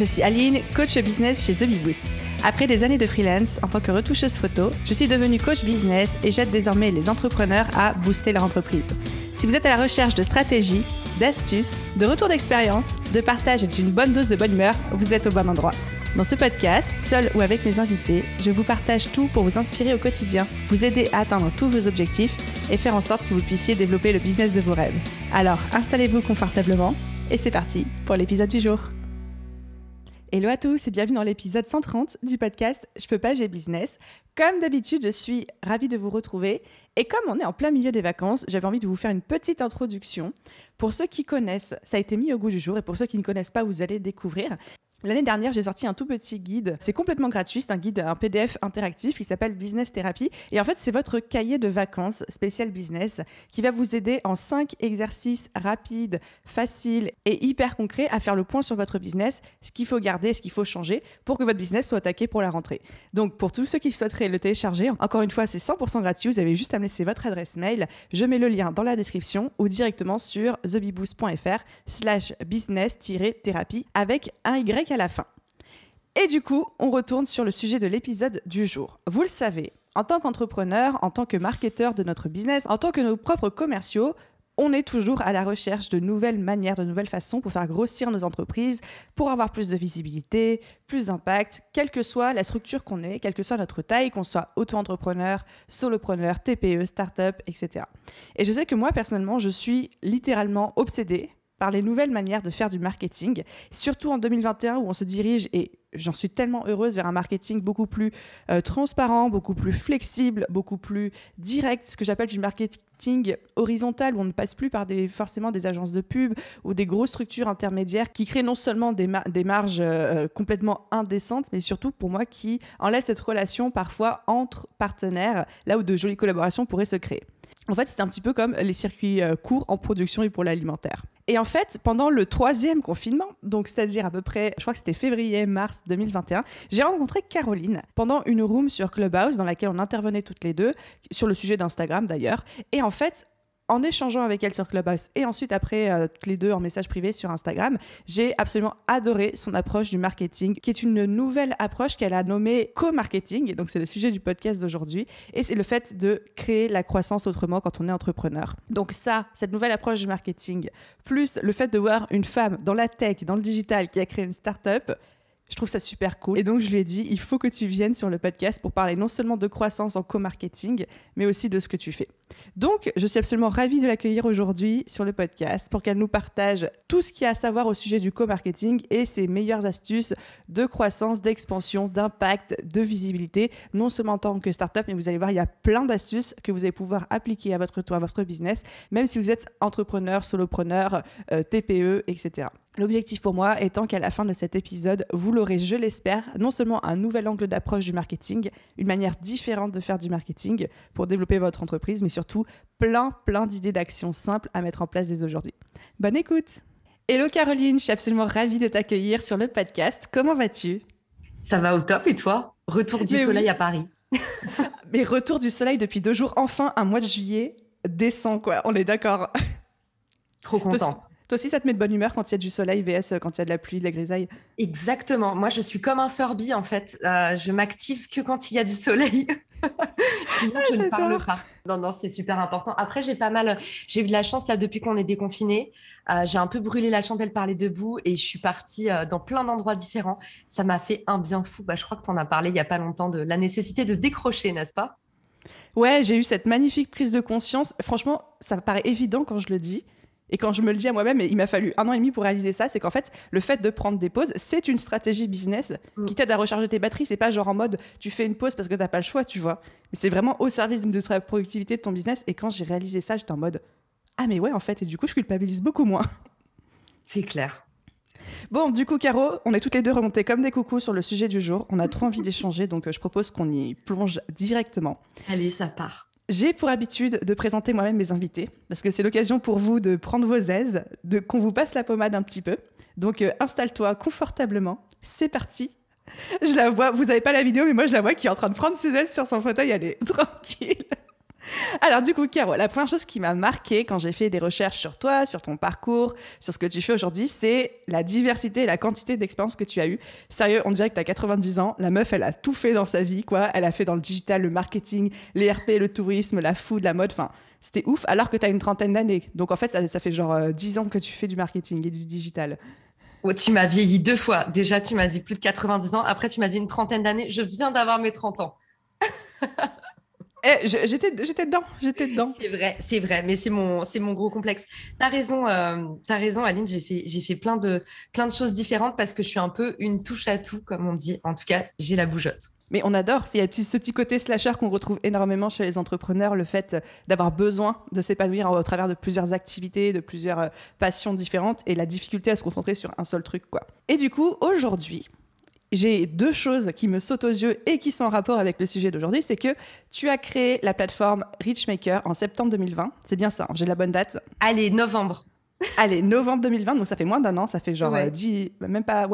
suis Aline, coach business chez The Bee Boost. Après des années de freelance en tant que retoucheuse photo, je suis devenue coach business et j'aide désormais les entrepreneurs à booster leur entreprise. Si vous êtes à la recherche de stratégies, d'astuces, de retours d'expérience, de partage et d'une bonne dose de bonne humeur, vous êtes au bon endroit. Dans ce podcast, seul ou avec mes invités, je vous partage tout pour vous inspirer au quotidien, vous aider à atteindre tous vos objectifs et faire en sorte que vous puissiez développer le business de vos rêves. Alors, installez-vous confortablement et c'est parti pour l'épisode du jour. Hello à tous et bienvenue dans l'épisode 130 du podcast Je peux pas, j'ai business. Comme d'habitude, je suis ravie de vous retrouver et comme on est en plein milieu des vacances, j'avais envie de vous faire une petite introduction. Pour ceux qui connaissent, ça a été mis au goût du jour et pour ceux qui ne connaissent pas, vous allez découvrir. L'année dernière, j'ai sorti un tout petit guide. C'est complètement gratuit, c'est un guide, un PDF interactif qui s'appelle Business Therapy. Et en fait, c'est votre cahier de vacances spécial business qui va vous aider en 5 exercices rapides, faciles et hyper concrets à faire le point sur votre business, ce qu'il faut garder, ce qu'il faut changer pour que votre business soit attaqué pour la rentrée. Donc, pour tous ceux qui souhaiteraient le télécharger, encore une fois, c'est 100% gratuit. Vous avez juste à me laisser votre adresse mail. Je mets le lien dans la description ou directement sur thebeboost.fr/business-thérapie avec un Y à la fin. Et du coup, on retourne sur le sujet de l'épisode du jour. Vous le savez, en tant qu'entrepreneur, en tant que marketeur de notre business, en tant que nos propres commerciaux, on est toujours à la recherche de nouvelles manières, de nouvelles façons pour faire grossir nos entreprises, pour avoir plus de visibilité, plus d'impact, quelle que soit la structure qu'on ait, quelle que soit notre taille, qu'on soit auto-entrepreneur, solopreneur, TPE, start-up, etc. Et je sais que moi, personnellement, je suis littéralement obsédée par les nouvelles manières de faire du marketing, surtout en 2021 où on se dirige, et j'en suis tellement heureuse, vers un marketing beaucoup plus transparent, beaucoup plus flexible, beaucoup plus direct, ce que j'appelle du marketing horizontal, où on ne passe plus par forcément des agences de pub ou des grosses structures intermédiaires qui créent non seulement des marges complètement indécentes, mais surtout pour moi qui enlèvent cette relation parfois entre partenaires, là où de jolies collaborations pourraient se créer. En fait, c'est un petit peu comme les circuits courts en production et pour l'alimentaire. Et en fait, pendant le 3e confinement, donc c'est-à-dire à peu près, je crois que c'était février-mars 2021, j'ai rencontré Caroline pendant une room sur Clubhouse dans laquelle on intervenait toutes les deux, sur le sujet d'Instagram d'ailleurs. Et en fait, en échangeant avec elle sur Clubhouse et ensuite après toutes les deux en message privé sur Instagram, j'ai absolument adoré son approche du marketing, qui est une nouvelle approche qu'elle a nommée co-marketing, donc c'est le sujet du podcast d'aujourd'hui, et c'est le fait de créer la croissance autrement quand on est entrepreneur. Donc ça, cette nouvelle approche du marketing, plus le fait de voir une femme dans la tech, dans le digital, qui a créé une start-up, je trouve ça super cool. Et donc, je lui ai dit, il faut que tu viennes sur le podcast pour parler non seulement de croissance en co-marketing, mais aussi de ce que tu fais. Donc, je suis absolument ravie de l'accueillir aujourd'hui sur le podcast pour qu'elle nous partage tout ce qu'il y a à savoir au sujet du co-marketing et ses meilleures astuces de croissance, d'expansion, d'impact, de visibilité, non seulement en tant que start-up, mais vous allez voir, il y a plein d'astuces que vous allez pouvoir appliquer à votre tour, à votre business, même si vous êtes entrepreneur, solopreneur, TPE, etc. L'objectif pour moi étant qu'à la fin de cet épisode, vous l'aurez, je l'espère, non seulement un nouvel angle d'approche du marketing, une manière différente de faire du marketing pour développer votre entreprise, mais surtout plein d'idées d'actions simples à mettre en place dès aujourd'hui. Bonne écoute! Hello Caroline, je suis absolument ravie de t'accueillir sur le podcast. Comment vas-tu? Ça va au top et toi? Retour du soleil à Paris. Mais retour du soleil depuis 2 jours, enfin un mois de juillet décent quoi, on est d'accord. Trop contente. Toi aussi, ça te met de bonne humeur quand il y a du soleil vs quand il y a de la pluie, de la grisaille? Exactement. Moi, je suis comme un Furby, en fait. Je m'active que quand il y a du soleil. Sinon, je ne parle pas. Non, c'est super important. Après, j'ai eu de la chance, là, depuis qu'on est déconfiné. J'ai un peu brûlé la chandelle par les 2 bouts et je suis partie dans plein d'endroits différents. Ça m'a fait un bien fou. Je crois que tu en as parlé il n'y a pas longtemps de la nécessité de décrocher, n'est-ce pas? Ouais, j'ai eu cette magnifique prise de conscience. Franchement, ça paraît évident quand je le dis. Et quand je me le dis à moi-même, et il m'a fallu 1 an et demi pour réaliser ça, c'est qu'en fait, le fait de prendre des pauses, c'est une stratégie business qui t'aide à recharger tes batteries. C'est pas genre en mode, tu fais une pause parce que t'as pas le choix, tu vois. Mais c'est vraiment au service de ta productivité, de ton business. Et quand j'ai réalisé ça, j'étais en mode, ah mais ouais, en fait. Et du coup, je culpabilise beaucoup moins. C'est clair. Bon, du coup, Caro, on est toutes les deux remontées comme des coucous sur le sujet du jour. On a trop envie d'échanger, donc je propose qu'on y plonge directement. Allez, ça part. J'ai pour habitude de présenter moi-même mes invités, parce que c'est l'occasion pour vous de prendre vos aises, qu'on vous passe la pommade un petit peu. Donc installe-toi confortablement, c'est parti. Je la vois, vous n'avez pas la vidéo, mais moi je la vois qui est en train de prendre ses aises sur son fauteuil, elle est tranquille. Alors du coup, Caro, la première chose qui m'a marquée quand j'ai fait des recherches sur toi, sur ton parcours, sur ce que tu fais aujourd'hui, c'est la diversité et la quantité d'expériences que tu as eues. Sérieux, on dirait que tu as 90 ans. La meuf, elle a tout fait dans sa vie, quoi. Elle a fait dans le digital, le marketing, les RP, le tourisme, la food, la mode. Enfin, c'était ouf, alors que tu as une trentaine d'années. Donc en fait, ça fait genre 10 ans que tu fais du marketing et du digital. Oh, tu m'as vieilli 2 fois. Déjà, tu m'as dit plus de 90 ans. Après, tu m'as dit une trentaine d'années. Je viens d'avoir mes 30 ans. J'étais dedans. C'est vrai, mais c'est mon gros complexe. T'as raison, Aline. J'ai fait plein de choses différentes parce que je suis un peu une touche à tout, comme on dit. En tout cas, j'ai la bougeotte. Mais on adore, il y a ce petit côté slasher qu'on retrouve énormément chez les entrepreneurs, le fait d'avoir besoin de s'épanouir au travers de plusieurs activités, de plusieurs passions différentes et la difficulté à se concentrer sur un seul truc, quoi. Et du coup, aujourd'hui, j'ai 2 choses qui me sautent aux yeux et qui sont en rapport avec le sujet d'aujourd'hui. C'est que tu as créé la plateforme Richmaker en septembre 2020. C'est bien ça, hein, j'ai la bonne date. Allez, novembre. Allez, novembre 2020, donc ça fait moins d'1 an, ça fait genre Ouais. 10, même pas,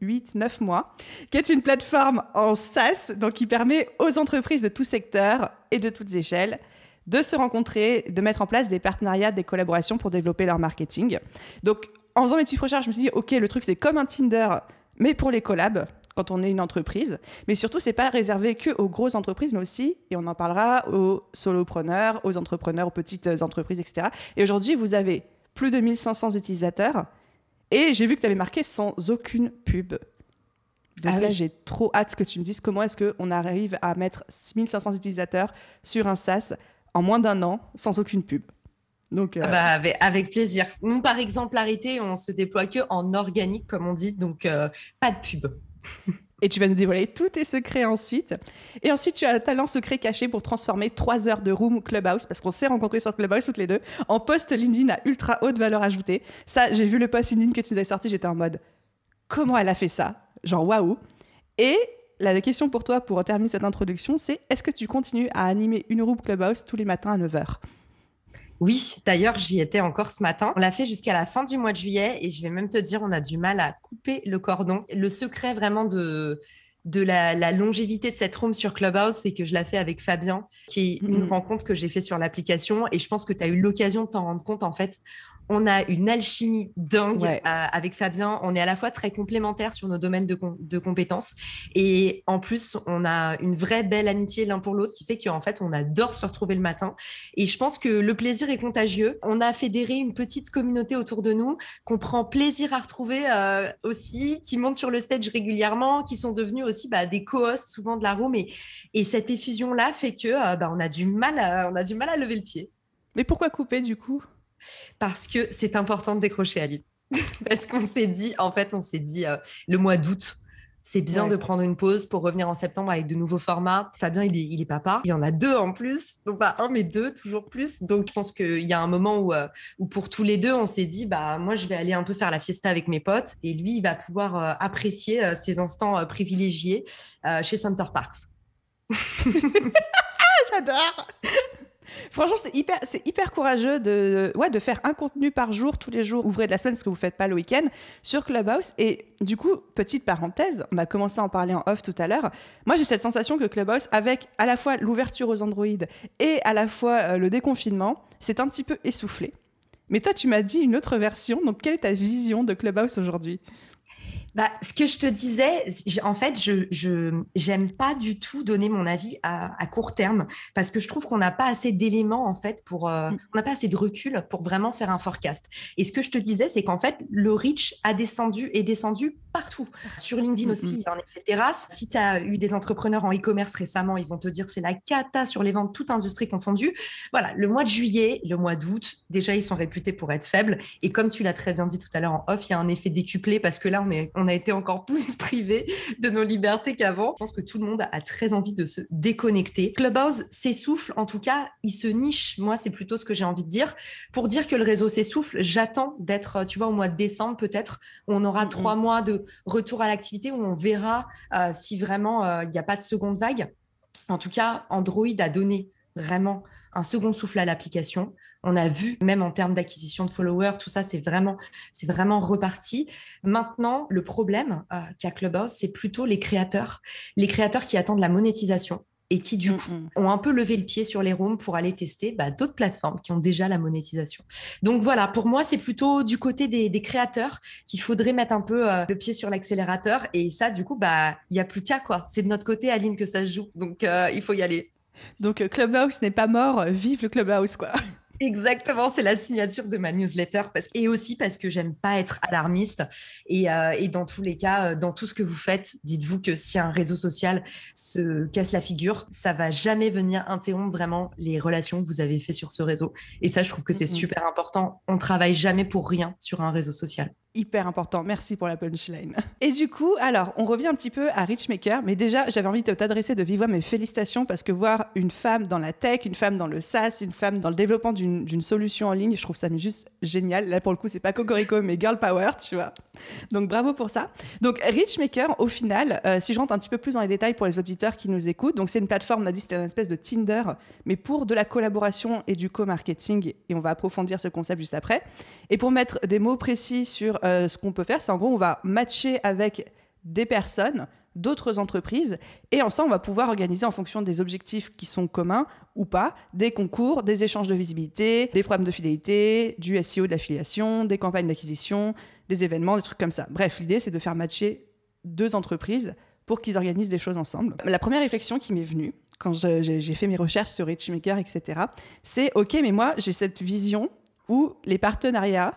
8, 9 mois, qui est une plateforme en SaaS, donc qui permet aux entreprises de tout secteur et de toutes échelles de se rencontrer, de mettre en place des partenariats, des collaborations pour développer leur marketing. Donc, en faisant mes petites recherches, je me suis dit, OK, le truc, c'est comme un Tinder, mais pour les collabs, quand on est une entreprise. Mais surtout, c'est pas réservé que aux grosses entreprises, mais aussi, et on en parlera, aux solopreneurs, aux entrepreneurs, aux petites entreprises, etc. Et aujourd'hui, vous avez plus de 1500 utilisateurs. Et j'ai vu que tu avais marqué sans aucune pub. Donc là, Oui. j'ai trop hâte que tu me dises comment est-ce qu'on arrive à mettre 1500 utilisateurs sur un SaaS en moins d'1 an sans aucune pub. Donc, Ah bah, avec plaisir. Nous, par exemplarité, on se déploie que en organique, comme on dit, donc pas de pub. et tu vas nous dévoiler tous tes secrets ensuite. Et ensuite, tu as un talent secret caché pour transformer 3 heures de room Clubhouse, parce qu'on s'est rencontrés sur Clubhouse toutes les deux, en post LinkedIn à ultra haute valeur ajoutée. Ça, j'ai vu le post LinkedIn que tu nous avais sorti, j'étais en mode, comment elle a fait ça? Genre, waouh! Et la question pour toi, pour terminer cette introduction, c'est est-ce que tu continues à animer une room Clubhouse tous les matins à 9h? Oui, d'ailleurs, j'y étais encore ce matin. On l'a fait jusqu'à la fin du mois de juillet et je vais même te dire, on a du mal à couper le cordon. Le secret vraiment de la longévité de cette room sur Clubhouse, c'est que je la fais avec Fabien, qui est une rencontre que j'ai fait sur l'application et je pense que tu as eu l'occasion de t'en rendre compte. En fait, on a une alchimie dingue avec Fabien. On est à la fois très complémentaires sur nos domaines de compétences et en plus, on a une vraie belle amitié l'un pour l'autre qui fait qu'en fait, on adore se retrouver le matin. Et je pense que le plaisir est contagieux. On a fédéré une petite communauté autour de nous qu'on prend plaisir à retrouver aussi, qui montent sur le stage régulièrement, qui sont devenus aussi des co-hosts souvent de la room. Et cette effusion-là fait que on a du mal à lever le pied. Mais pourquoi couper du coup? Parce que c'est important de décrocher, Ali. Parce qu'on s'est dit, le mois d'août, c'est bien de prendre une pause pour revenir en septembre avec de nouveaux formats. Fabien, il est papa. Il y en a 2 en plus. Donc, pas un, mais 2, toujours plus. Donc, je pense qu'il y a un moment où pour tous les deux, on s'est dit, moi, je vais aller un peu faire la fiesta avec mes potes. Et lui, il va pouvoir apprécier ces instants privilégiés chez Center Parks. J'adore! Franchement, c'est hyper courageux de faire un contenu par jour, tous les jours ouvrés de la semaine, parce que vous ne faites pas le week-end, sur Clubhouse. Et du coup, petite parenthèse, on a commencé à en parler en off tout à l'heure. Moi, j'ai cette sensation que Clubhouse, avec à la fois l'ouverture aux Android et à la fois le déconfinement, c'est un petit peu essoufflé. Mais toi, tu m'as dit une autre version. Donc, quelle est ta vision de Clubhouse aujourd'hui ? Ce que je te disais, en fait, je j'aime pas du tout donner mon avis à court terme parce que je trouve qu'on n'a pas assez d'éléments en fait on n'a pas assez de recul pour vraiment faire un forecast. Et ce que je te disais, c'est qu'en fait, le reach est descendu partout. Sur LinkedIn aussi, il y a en effet terrasse. Si tu as eu des entrepreneurs en e-commerce récemment, ils vont te dire que c'est la cata sur les ventes, toute industrie confondue. Voilà, le mois de juillet, le mois d'août, déjà, ils sont réputés pour être faibles. Et comme tu l'as très bien dit tout à l'heure en off, il y a un effet décuplé parce que là, on a été encore plus privés de nos libertés qu'avant. Je pense que tout le monde a très envie de se déconnecter. Clubhouse s'essouffle, en tout cas, il se niche. Moi, c'est plutôt ce que j'ai envie de dire. Pour dire que le réseau s'essouffle, j'attends d'être, tu vois, au mois de décembre peut-être, où on aura 3 mois de retour à l'activité, où on verra si vraiment il n'y a pas de seconde vague. En tout cas, Android a donné vraiment un second souffle à l'application. On a vu, même en termes d'acquisition de followers, tout ça, c'est vraiment reparti. Maintenant, le problème qu'a Clubhouse, c'est plutôt les créateurs qui attendent la monétisation. et qui, du coup, ont un peu levé le pied sur les rooms pour aller tester d'autres plateformes qui ont déjà la monétisation. Donc voilà, pour moi, c'est plutôt du côté des créateurs qu'il faudrait mettre un peu le pied sur l'accélérateur. Et ça, du coup, il n'y a plus qu'à, quoi. C'est de notre côté, Aline, que ça se joue. Donc, il faut y aller. Donc, Clubhouse n'est pas mort. Vive le Clubhouse, quoi. Exactement, c'est la signature de ma newsletter et aussi parce que j'aime pas être alarmiste et dans tous les cas, dans tout ce que vous faites, dites-vous que si un réseau social se casse la figure, ça va jamais venir interrompre vraiment les relations que vous avez fait sur ce réseau. Et ça, je trouve que c'est super important. On travaille jamais pour rien sur un réseau social. Hyper important, merci pour la punchline. Et du coup, alors, on revient un petit peu à Richmaker, mais déjà, j'avais envie de t'adresser de vive voix mes félicitations parce que voir une femme dans la tech, une femme dans le SaaS, une femme dans le développement d'une solution en ligne, je trouve ça juste génial. Là, pour le coup, c'est pas Cocorico, mais girl power, tu vois. Donc, bravo pour ça. Donc, Richmaker, au final, si je rentre un petit peu plus dans les détails pour les auditeurs qui nous écoutent, donc c'est une plateforme, on a dit c'était une espèce de Tinder, mais pour de la collaboration et du co-marketing, et on va approfondir ce concept juste après. Et pour mettre des mots précis sur ce qu'on peut faire, c'est en gros, on va matcher avec des personnes, d'autres entreprises, et ensemble, on va pouvoir organiser en fonction des objectifs qui sont communs ou pas, des concours, des échanges de visibilité, des programmes de fidélité, du SEO, de l'affiliation, des campagnes d'acquisition, des événements, des trucs comme ça. Bref, l'idée, c'est de faire matcher deux entreprises pour qu'ils organisent des choses ensemble. La première réflexion qui m'est venue, quand j'ai fait mes recherches sur Richmaker, etc., c'est « Ok, mais moi, j'ai cette vision où les partenariats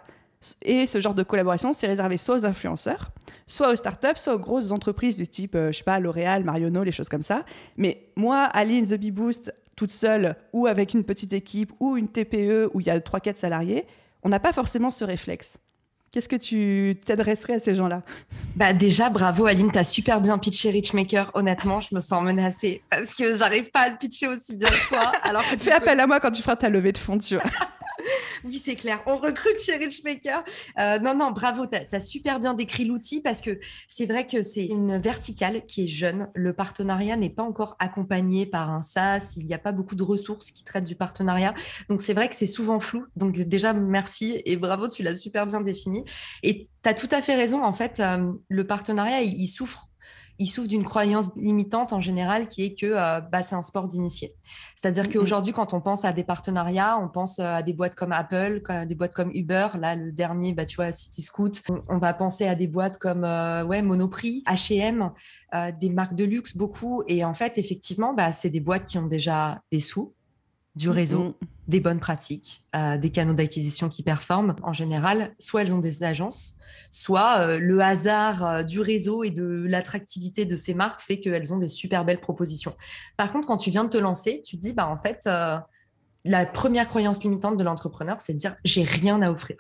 et ce genre de collaboration, c'est réservé soit aux influenceurs, soit aux startups, soit aux grosses entreprises du type, je sais pas, L'Oréal, Marionneau, les choses comme ça. Mais moi, Aline, The Bee Boost, toute seule, ou avec une petite équipe, ou une TPE où il y a 3-4 salariés, on n'a pas forcément ce réflexe. Qu'est-ce que tu t'adresserais à ces gens-là ? Déjà, bravo Aline, t'as super bien pitché Richmaker. Honnêtement, je me sens menacée parce que j'arrive pas à le pitcher aussi bien que toi. Alors que fais appel à moi quand tu feras ta levée de fonds, tu vois. Oui, c'est clair. On recrute chez Richmaker. Non, bravo. T'as super bien décrit l'outil parce que c'est vrai que c'est une verticale qui est jeune. Le partenariat n'est pas encore accompagné par un SaaS. Il n'y a pas beaucoup de ressources qui traitent du partenariat. Donc, c'est vrai que c'est souvent flou. Donc, déjà, merci et bravo. Tu l'as super bien défini. Et t'as tout à fait raison. En fait, le partenariat, il souffre. Il souffre d'une croyance limitante en général qui est que c'est un sport d'initié. C'est-à-dire qu'aujourd'hui, quand on pense à des partenariats, on pense à des boîtes comme Apple, à des boîtes comme Uber. Là, le dernier, tu vois, Cityscoot. On va penser à des boîtes comme Monoprix, H&M, des marques de luxe, beaucoup. Et en fait, effectivement, c'est des boîtes qui ont déjà des sous, du réseau, des bonnes pratiques, des canaux d'acquisition qui performent. En général, soit elles ont des agences, soit le hasard du réseau et de l'attractivité de ces marques fait qu'elles ont des super belles propositions. Par contre, quand tu viens de te lancer, tu te dis, en fait, la première croyance limitante de l'entrepreneur, c'est de dire « j'ai rien à offrir ».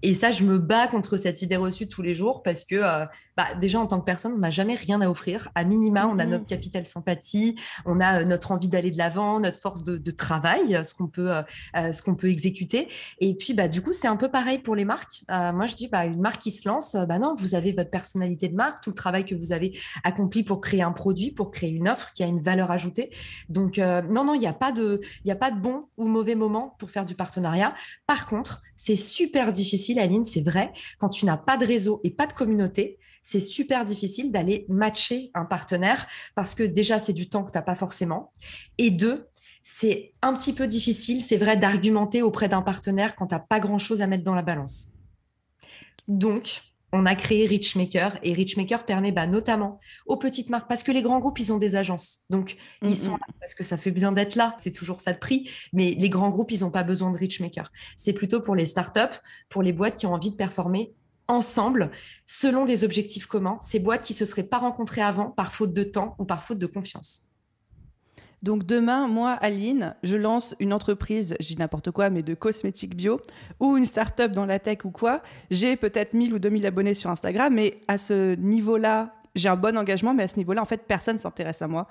Et ça, je me bats contre cette idée reçue tous les jours parce que déjà, en tant que personne, on n'a jamais rien à offrir. À minima, on a notre capital sympathie, on a notre envie d'aller de l'avant, notre force de travail, ce qu'on peut exécuter. Et puis, du coup, c'est un peu pareil pour les marques. Moi, je dis, une marque qui se lance, non, vous avez votre personnalité de marque, tout le travail que vous avez accompli pour créer un produit, pour créer une offre qui a une valeur ajoutée. Donc, non, il n'y a pas de bon ou mauvais moment pour faire du partenariat. Par contre, c'est super difficile, Aline, c'est vrai, quand tu n'as pas de réseau et pas de communauté, c'est super difficile d'aller matcher un partenaire parce que déjà, c'est du temps que tu n'as pas forcément. Et deux, c'est un petit peu difficile, c'est vrai, d'argumenter auprès d'un partenaire quand tu n'as pas grand-chose à mettre dans la balance. Donc, on a créé Richmaker et Richmaker permet notamment aux petites marques, parce que les grands groupes, ils ont des agences. Donc, ils sont là parce que ça fait bien d'être là. C'est toujours ça le prix. Mais les grands groupes, ils n'ont pas besoin de Richmaker. C'est plutôt pour les startups, pour les boîtes qui ont envie de performer ensemble, selon des objectifs communs. Ces boîtes qui ne se seraient pas rencontrées avant par faute de temps ou par faute de confiance. Donc demain, moi, Aline, je lance une entreprise, je dis n'importe quoi, mais de cosmétiques bio, ou une start-up dans la tech ou quoi. J'ai peut-être 1000 ou 2000 abonnés sur Instagram, mais à ce niveau-là, j'ai un bon engagement, mais à ce niveau-là, en fait, personne ne s'intéresse à moi.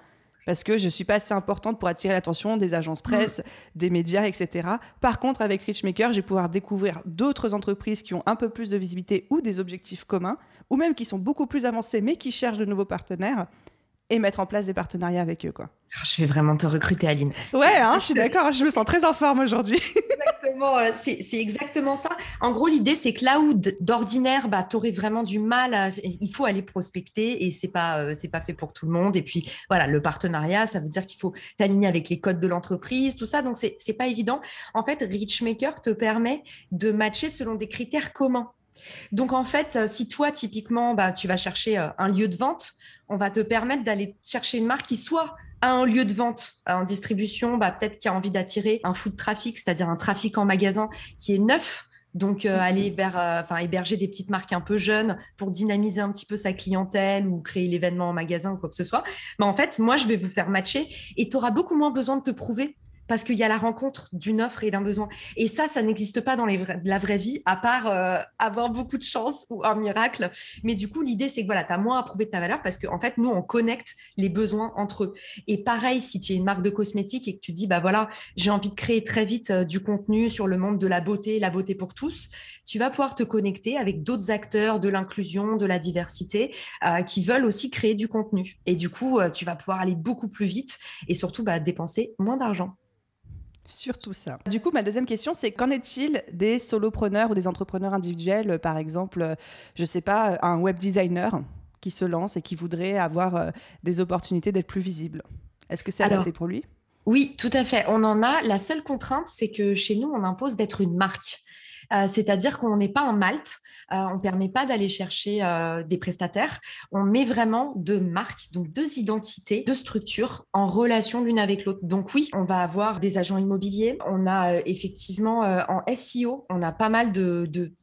Parce que je ne suis pas assez importante pour attirer l'attention des agences presse, des médias, etc. Par contre, avec Richmaker, je vais pouvoir découvrir d'autres entreprises qui ont un peu plus de visibilité ou des objectifs communs, ou même qui sont beaucoup plus avancées, mais qui cherchent de nouveaux partenaires. et mettre en place des partenariats avec eux, quoi. Je vais vraiment te recruter, Aline. Ouais, je suis d'accord, je me sens très en forme aujourd'hui. Exactement, c'est exactement ça. En gros, l'idée, c'est que là où d'ordinaire, tu aurais vraiment du mal, il faut aller prospecter et c'est pas fait pour tout le monde. Et puis, voilà, le partenariat, ça veut dire qu'il faut t'aligner avec les codes de l'entreprise, tout ça. Donc, c'est pas évident. En fait, Richmaker te permet de matcher selon des critères communs. Donc, en fait, si toi, typiquement, tu vas chercher un lieu de vente, on va te permettre d'aller chercher une marque qui soit à un lieu de vente en distribution, peut-être qui a envie d'attirer un foot traffic, c'est-à-dire un trafic en magasin qui est neuf. Donc, aller vers, héberger des petites marques un peu jeunes pour dynamiser un petit peu sa clientèle ou créer l'événement en magasin ou quoi que ce soit. En fait, moi, je vais vous faire matcher et tu auras beaucoup moins besoin de te prouver parce qu'il y a la rencontre d'une offre et d'un besoin. Et ça n'existe pas dans la vraie vie, à part avoir beaucoup de chance ou un miracle. Mais du coup, l'idée, c'est que voilà, tu as moins à prouver de ta valeur parce qu'en fait, nous, on connecte les besoins entre eux. Et pareil, si tu es une marque de cosmétiques et que tu dis, voilà, j'ai envie de créer très vite du contenu sur le monde de la beauté pour tous, tu vas pouvoir te connecter avec d'autres acteurs de l'inclusion, de la diversité, qui veulent aussi créer du contenu. Et du coup, tu vas pouvoir aller beaucoup plus vite et surtout dépenser moins d'argent. Surtout ça. Du coup, ma deuxième question, c'est qu'en est-il des solopreneurs ou des entrepreneurs individuels, par exemple, je sais pas, un web designer qui se lance et qui voudrait avoir des opportunités d'être plus visible. Est-ce que c'est adapté pour lui ? Oui, tout à fait. On en a. La seule contrainte, c'est que chez nous, on impose d'être une marque. C'est-à-dire qu'on n'est pas un Malte, on ne permet pas d'aller chercher des prestataires, on met vraiment deux marques, donc deux identités, deux structures en relation l'une avec l'autre. Donc oui, on va avoir des agents immobiliers, on a effectivement en SEO, on a pas mal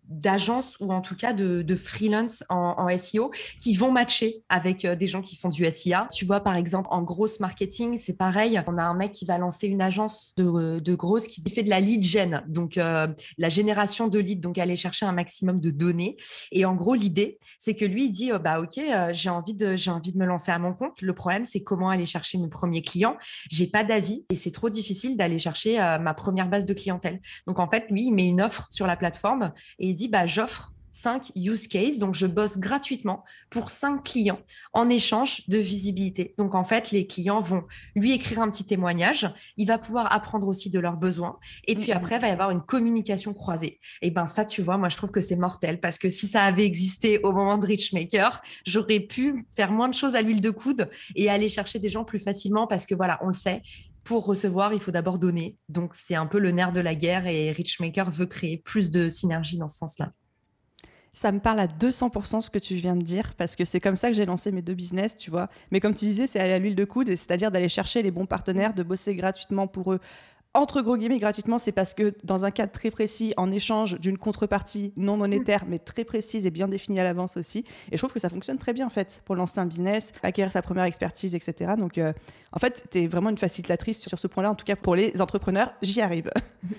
d'agences ou en tout cas de freelance en SEO qui vont matcher avec des gens qui font du SIA. Tu vois, par exemple, en grosse marketing, c'est pareil, on a un mec qui va lancer une agence de grosse qui fait de la lead gen, donc la génération de leads, donc aller chercher un maximum de données. Et en gros, l'idée, c'est que lui, il dit, ok, j'ai envie de me lancer à mon compte. Le problème, c'est comment aller chercher mes premiers clients. J'ai pas d'avis et c'est trop difficile d'aller chercher ma première base de clientèle. Donc, en fait, lui, il met une offre sur la plateforme et il dit, j'offre 5 use cases, donc je bosse gratuitement pour 5 clients en échange de visibilité. Donc en fait, les clients vont lui écrire un petit témoignage, il va pouvoir apprendre aussi de leurs besoins et puis après, il va y avoir une communication croisée. Et ça, tu vois, moi je trouve que c'est mortel parce que si ça avait existé au moment de Richmaker, j'aurais pu faire moins de choses à l'huile de coude et aller chercher des gens plus facilement parce que voilà, on le sait, pour recevoir, il faut d'abord donner. Donc c'est un peu le nerf de la guerre et Richmaker veut créer plus de synergie dans ce sens-là. Ça me parle à 200% ce que tu viens de dire, parce que c'est comme ça que j'ai lancé mes deux business, tu vois. Mais comme tu disais, c'est aller à l'huile de coude, c'est-à-dire d'aller chercher les bons partenaires, de bosser gratuitement pour eux. Entre gros guillemets, gratuitement, c'est parce que dans un cadre très précis, en échange d'une contrepartie non monétaire, mais très précise et bien définie à l'avance aussi. Et je trouve que ça fonctionne très bien, en fait, pour lancer un business, acquérir sa première expertise, etc. Donc, en fait, tu es vraiment une facilitatrice sur ce point-là, en tout cas pour les entrepreneurs, j'y arrive.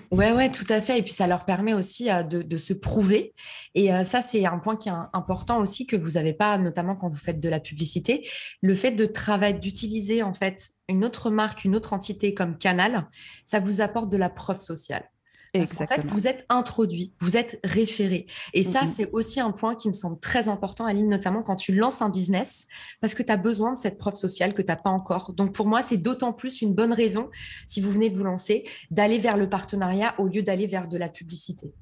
Ouais, tout à fait. Et puis, ça leur permet aussi de se prouver. Et ça, c'est un point qui est important aussi que vous n'avez pas, notamment quand vous faites de la publicité. Le fait de travailler, d'utiliser, en fait, une autre marque, une autre entité comme canal, ça vous apporte de la preuve sociale. Parce qu'en fait, vous êtes introduit, vous êtes référé. Et ça, c'est aussi un point qui me semble très important, Aline, notamment quand tu lances un business, parce que tu as besoin de cette preuve sociale que tu n'as pas encore. Donc, pour moi, c'est d'autant plus une bonne raison, si vous venez de vous lancer, d'aller vers le partenariat au lieu d'aller vers de la publicité.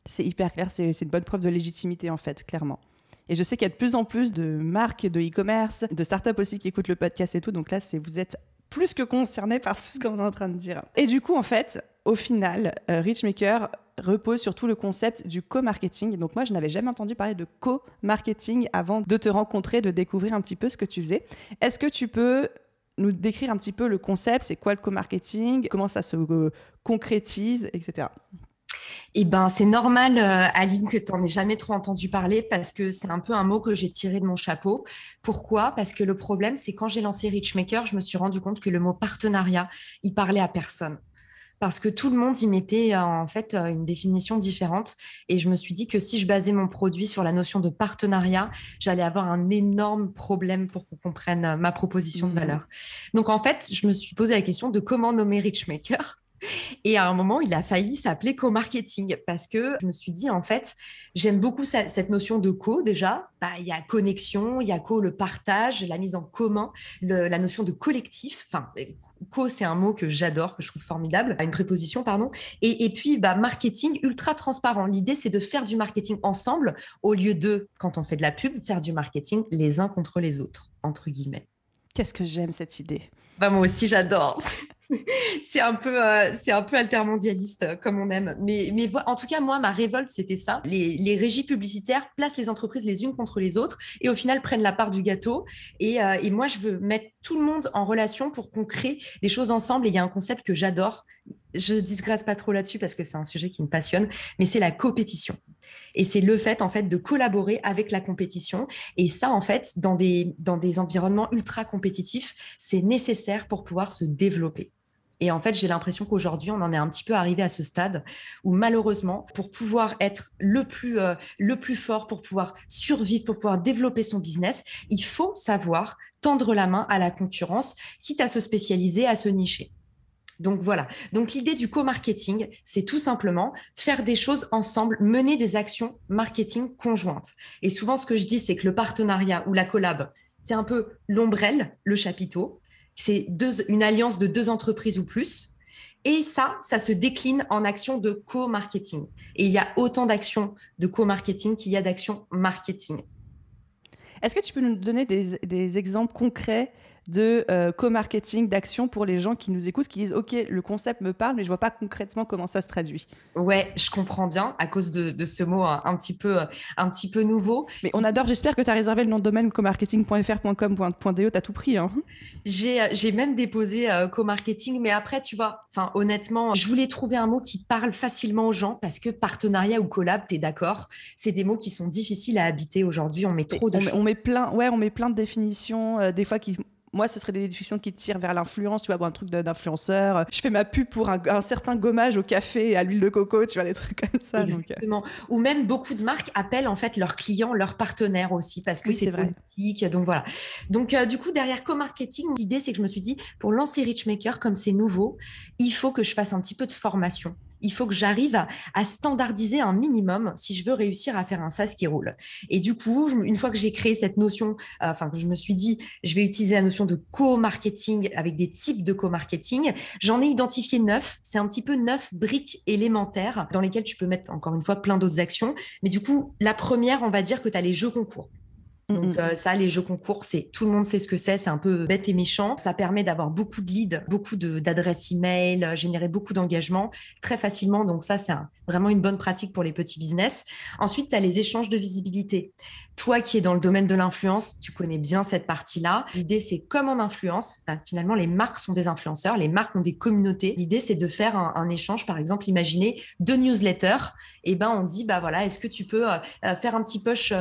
C'est hyper clair, c'est une bonne preuve de légitimité, en fait, clairement. Et je sais qu'il y a de plus en plus de marques de e-commerce, de startups aussi qui écoutent le podcast et tout. Donc là, vous êtes plus que concernés par tout ce qu'on est en train de dire. Et du coup, en fait, au final, Richmaker repose sur tout le concept du co-marketing. Donc moi, je n'avais jamais entendu parler de co-marketing avant de te rencontrer, de découvrir un petit peu ce que tu faisais. Est-ce que tu peux nous décrire un petit peu le concept? C'est quoi le co-marketing? Comment ça se concrétise, etc. C'est normal, Aline, que tu n'en aies jamais trop entendu parler parce que c'est un peu un mot que j'ai tiré de mon chapeau. Pourquoi? Parce que le problème, c'est quand j'ai lancé Richmaker, je me suis rendu compte que le mot partenariat, il parlait à personne. Parce que tout le monde y mettait en fait une définition différente. Et je me suis dit que si je basais mon produit sur la notion de partenariat, j'allais avoir un énorme problème pour qu'on comprenne ma proposition de valeur. Donc en fait, je me suis posé la question de comment nommer Richmaker. Et à un moment, il a failli s'appeler co-marketing parce que je me suis dit, en fait, j'aime beaucoup cette notion de co déjà. Bah, il y a connexion, il y a co, le partage, la mise en commun, la notion de collectif. Enfin, co, c'est un mot que j'adore, que je trouve formidable, une préposition, pardon. Et puis, bah, marketing ultra transparent. L'idée, c'est de faire du marketing ensemble au lieu de, quand on fait de la pub, faire du marketing les uns contre les autres, entre guillemets. Qu'est-ce que j'aime cette idée. Bah, moi aussi, j'adore. C'est un peu altermondialiste comme on aime. Mais en tout cas, moi, ma révolte, c'était ça. Les régies publicitaires placent les entreprises les unes contre les autres et au final prennent la part du gâteau. Et moi, je veux mettre tout le monde en relation pour qu'on crée des choses ensemble. Et il y a un concept que j'adore. Je ne digresse pas trop là-dessus parce que c'est un sujet qui me passionne, mais c'est la compétition. Et c'est le fait, en fait, de collaborer avec la compétition. Et ça, en fait, dans des environnements ultra compétitifs, c'est nécessaire pour pouvoir se développer. Et en fait, j'ai l'impression qu'aujourd'hui, on en est un petit peu arrivé à ce stade où malheureusement, pour pouvoir être le plus fort, pour pouvoir survivre, pour pouvoir développer son business, il faut savoir tendre la main à la concurrence, quitte à se spécialiser, à se nicher. Donc voilà. Donc l'idée du co-marketing, c'est tout simplement faire des choses ensemble, mener des actions marketing conjointes. Et souvent, ce que je dis, c'est que le partenariat ou la collab, c'est un peu l'ombrelle, le chapiteau. C'est une alliance de 2 entreprises ou plus. Et ça se décline en actions de co-marketing. Et il y a autant d'actions de co-marketing qu'il y a d'actions marketing. Est-ce que tu peux nous donner des exemples concrets de co-marketing, d'actions pour les gens qui nous écoutent, qui disent « Ok, le concept me parle, mais je ne vois pas concrètement comment ça se traduit. » Ouais, je comprends bien à cause de ce mot un petit peu nouveau. Mais on adore, j'espère que tu as réservé le nom de domaine comarketing.fr.com.de, t'as tout pris. Hein. J'ai même déposé co-marketing, mais après, tu vois, honnêtement, je voulais trouver un mot qui parle facilement aux gens parce que partenariat ou collab, t'es d'accord, c'est des mots qui sont difficiles à habiter aujourd'hui. On met trop de choses. On met plein de définitions, des fois qui... Moi, ce serait des définitions qui tirent vers l'influence, tu vois, un truc d'influenceur. Je fais ma pub pour un certain gommage au café et à l'huile de coco, tu vois, des trucs comme ça. Exactement. Ou même beaucoup de marques appellent en fait leurs clients, leurs partenaires aussi, parce que c'est politique. Donc voilà. Donc du coup, derrière co-marketing, l'idée, c'est que je me suis dit, pour lancer Richmaker, comme c'est nouveau, il faut que je fasse un petit peu de formation. Il faut que j'arrive à standardiser un minimum si je veux réussir à faire un SaaS qui roule. Et du coup, une fois que j'ai créé cette notion, que je me suis dit, je vais utiliser la notion de co-marketing avec des types de co-marketing, j'en ai identifié 9. C'est un petit peu 9 briques élémentaires dans lesquelles tu peux mettre, encore une fois, plein d'autres actions. Mais du coup, la première, on va dire que tu as les jeux concours. Donc ça, les jeux concours, tout le monde sait ce que c'est un peu bête et méchant. Ça permet d'avoir beaucoup de leads, beaucoup d'adresses email, générer beaucoup d'engagement très facilement. Donc ça, c'est vraiment une bonne pratique pour les petits business. Ensuite, tu as les échanges de visibilité. Toi qui es dans le domaine de l'influence, tu connais bien cette partie-là. L'idée, c'est comme en influence, finalement, les marques sont des influenceurs, les marques ont des communautés. L'idée, c'est de faire un échange, par exemple, imaginez 2 newsletters. Et ben, on dit, bah voilà, est-ce que tu peux faire un petit push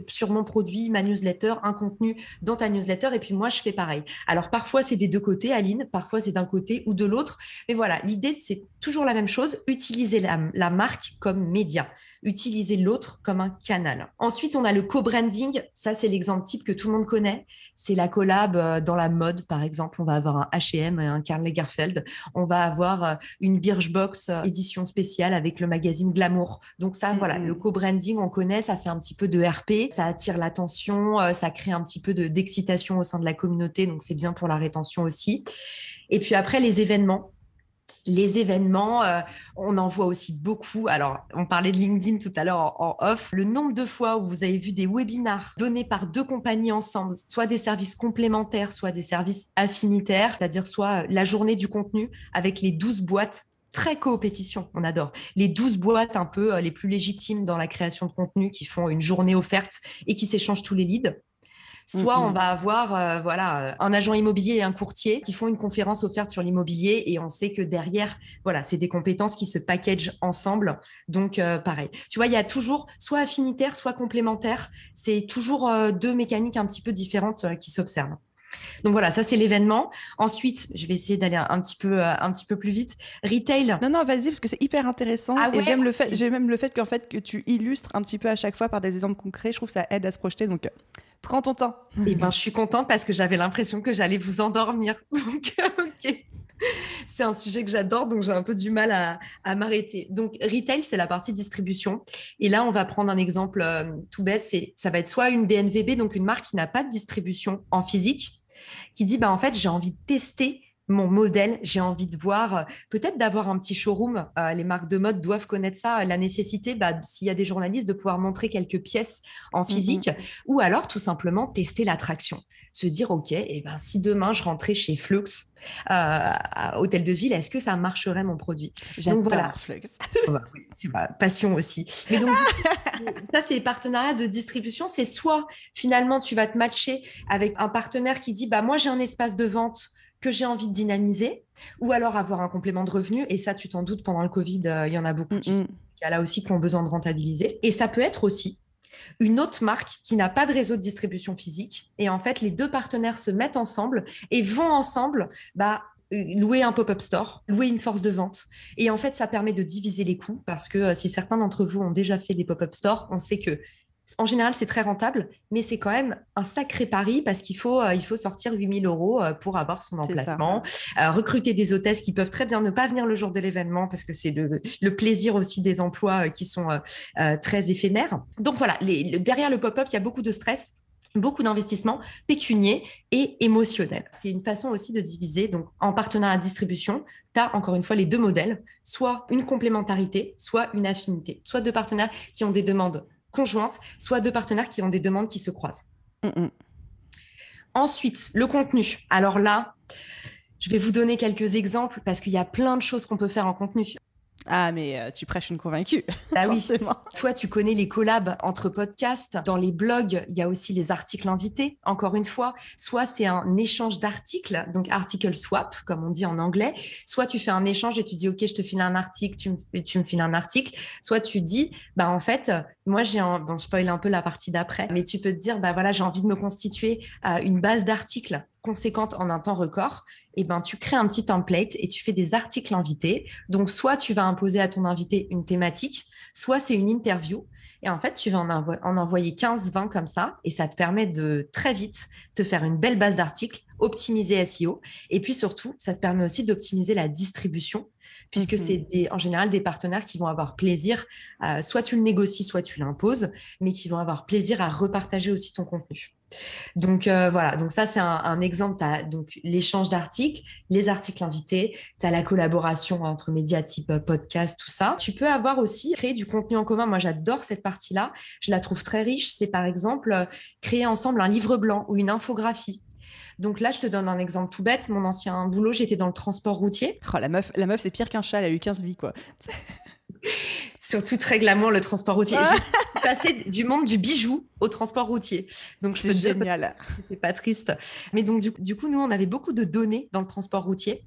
sur mon produit, ma newsletter, un contenu dans ta newsletter, et puis moi, je fais pareil. Alors, parfois, c'est des 2 côtés, Aline, parfois, c'est d'un côté ou de l'autre. Mais voilà, l'idée, c'est toujours la même chose, utiliser la marque comme média, utiliser l'autre comme un canal. Ensuite, on a le co-branding. Ça, c'est l'exemple type que tout le monde connaît. C'est la collab dans la mode, par exemple. On va avoir un H&M, un Karl Lagerfeld. On va avoir une Birchbox édition spéciale avec le magazine Glamour. Donc ça, voilà, le co-branding, on connaît, ça fait un petit peu de RP, ça attire l'attention, ça crée un petit peu d'excitation au sein de la communauté, donc c'est bien pour la rétention aussi. Et puis après, les événements. Les événements, on en voit aussi beaucoup. Alors, on parlait de LinkedIn tout à l'heure en off. Le nombre de fois où vous avez vu des webinars donnés par 2 compagnies ensemble, soit des services complémentaires, soit des services affinitaires, c'est-à-dire soit la journée du contenu avec les 12 boîtes très coopétition, on adore. Les 12 boîtes un peu les plus légitimes dans la création de contenu qui font une journée offerte et qui s'échangent tous les leads. Soit on va avoir un agent immobilier et un courtier qui font une conférence offerte sur l'immobilier et on sait que derrière, voilà, c'est des compétences qui se packagent ensemble. Donc, pareil. Tu vois, il y a toujours soit affinitaire, soit complémentaire. C'est toujours 2 mécaniques un petit peu différentes qui s'observent. Donc voilà, ça c'est l'événement. Ensuite, je vais essayer d'aller un petit peu plus vite. Retail. Non, vas-y, parce que c'est hyper intéressant. Ah ouais, et j'aime même le fait que tu illustres un petit peu à chaque fois par des exemples concrets. Je trouve que ça aide à se projeter. Donc, prends ton temps. Eh ben, je suis contente parce que j'avais l'impression que j'allais vous endormir. Donc, ok. C'est un sujet que j'adore, donc j'ai un peu du mal à m'arrêter. Donc, retail, c'est la partie distribution. Et là, on va prendre un exemple tout bête. Ça va être soit une DNVB, donc une marque qui n'a pas de distribution en physique, qui dit, bah, en fait, j'ai envie de tester mon modèle, j'ai envie de voir, peut-être d'avoir un petit showroom. Les marques de mode doivent connaître ça, la nécessité, bah, s'il y a des journalistes, de pouvoir montrer quelques pièces en physique, ou alors tout simplement tester l'attraction. Se dire, OK, et ben, si demain je rentrais chez Flux, à Hôtel de Ville, est-ce que ça marcherait mon produit? J'adore Donc voilà. Flux. Oh bah oui, c'est ma passion aussi. Mais donc, ça, c'est les partenariats de distribution. C'est soit finalement, tu vas te matcher avec un partenaire qui dit, bah, moi, j'ai un espace de vente que j'ai envie de dynamiser, ou alors avoir un complément de revenu. Et ça, tu t'en doutes, pendant le Covid, il y en a beaucoup qui sont là aussi, qui ont besoin de rentabiliser. Et ça peut être aussi une autre marque qui n'a pas de réseau de distribution physique. Et en fait, les deux partenaires se mettent ensemble et vont ensemble louer un pop-up store, louer une force de vente. Et en fait, ça permet de diviser les coûts parce que si certains d'entre vous ont déjà fait des pop-up stores, on sait que en général, c'est très rentable, mais c'est quand même un sacré pari parce qu'il faut sortir 8 000 euros pour avoir son emplacement, recruter des hôtesses qui peuvent très bien ne pas venir le jour de l'événement parce que c'est le plaisir aussi des emplois qui sont très éphémères. Donc voilà, derrière le pop-up, il y a beaucoup de stress, beaucoup d'investissements pécuniers et émotionnels. C'est une façon aussi de diviser. Donc, en partenariat de distribution, tu as encore une fois les deux modèles, soit une complémentarité, soit une affinité, soit deux partenaires qui ont des demandes conjointes, soit deux partenaires qui ont des demandes qui se croisent. Ensuite, le contenu. Alors là, je vais vous donner quelques exemples parce qu'il y a plein de choses qu'on peut faire en contenu. Ah, mais tu prêches une convaincue. Bah oui. Forcément. Toi, tu connais les collabs entre podcasts. Dans les blogs, il y a aussi les articles invités. Encore une fois, soit c'est un échange d'articles, donc article swap, comme on dit en anglais. Soit tu fais un échange et tu dis, OK, je te file un article, tu me files un article. Soit tu dis, bah en fait, moi bon, je spoil un peu la partie d'après, mais tu peux te dire, bah voilà, j'ai envie de me constituer une base d'articles conséquente en un temps record. Et ben, tu crées un petit template et tu fais des articles invités. Donc, soit tu vas imposer à ton invité une thématique, soit c'est une interview. Et en fait, tu vas en envoyer 15, 20 comme ça. Et ça te permet de très vite te faire une belle base d'articles, optimiser SEO. Et puis surtout, ça te permet aussi d'optimiser la distribution, puisque c'est en général des partenaires qui vont avoir plaisir, soit tu le négocies, soit tu l'imposes, mais qui vont avoir plaisir à repartager aussi ton contenu. Donc voilà, donc ça c'est un exemple. Tu as donc l'échange d'articles, les articles invités, tu as la collaboration entre médias type podcast, tout ça. Tu peux avoir aussi créé du contenu en commun. Moi j'adore cette partie-là, je la trouve très riche. C'est par exemple créer ensemble un livre blanc ou une infographie. Donc là, je te donne un exemple tout bête. Mon ancien boulot, j'étais dans le transport routier. Oh, la meuf, c'est pire qu'un chat, elle a eu 15 vies, quoi. Surtout très glamour, le transport routier. J'ai passé du monde du bijou au transport routier. Donc, c'est génial. C'est pas triste. Mais donc, du coup, nous, on avait beaucoup de données dans le transport routier.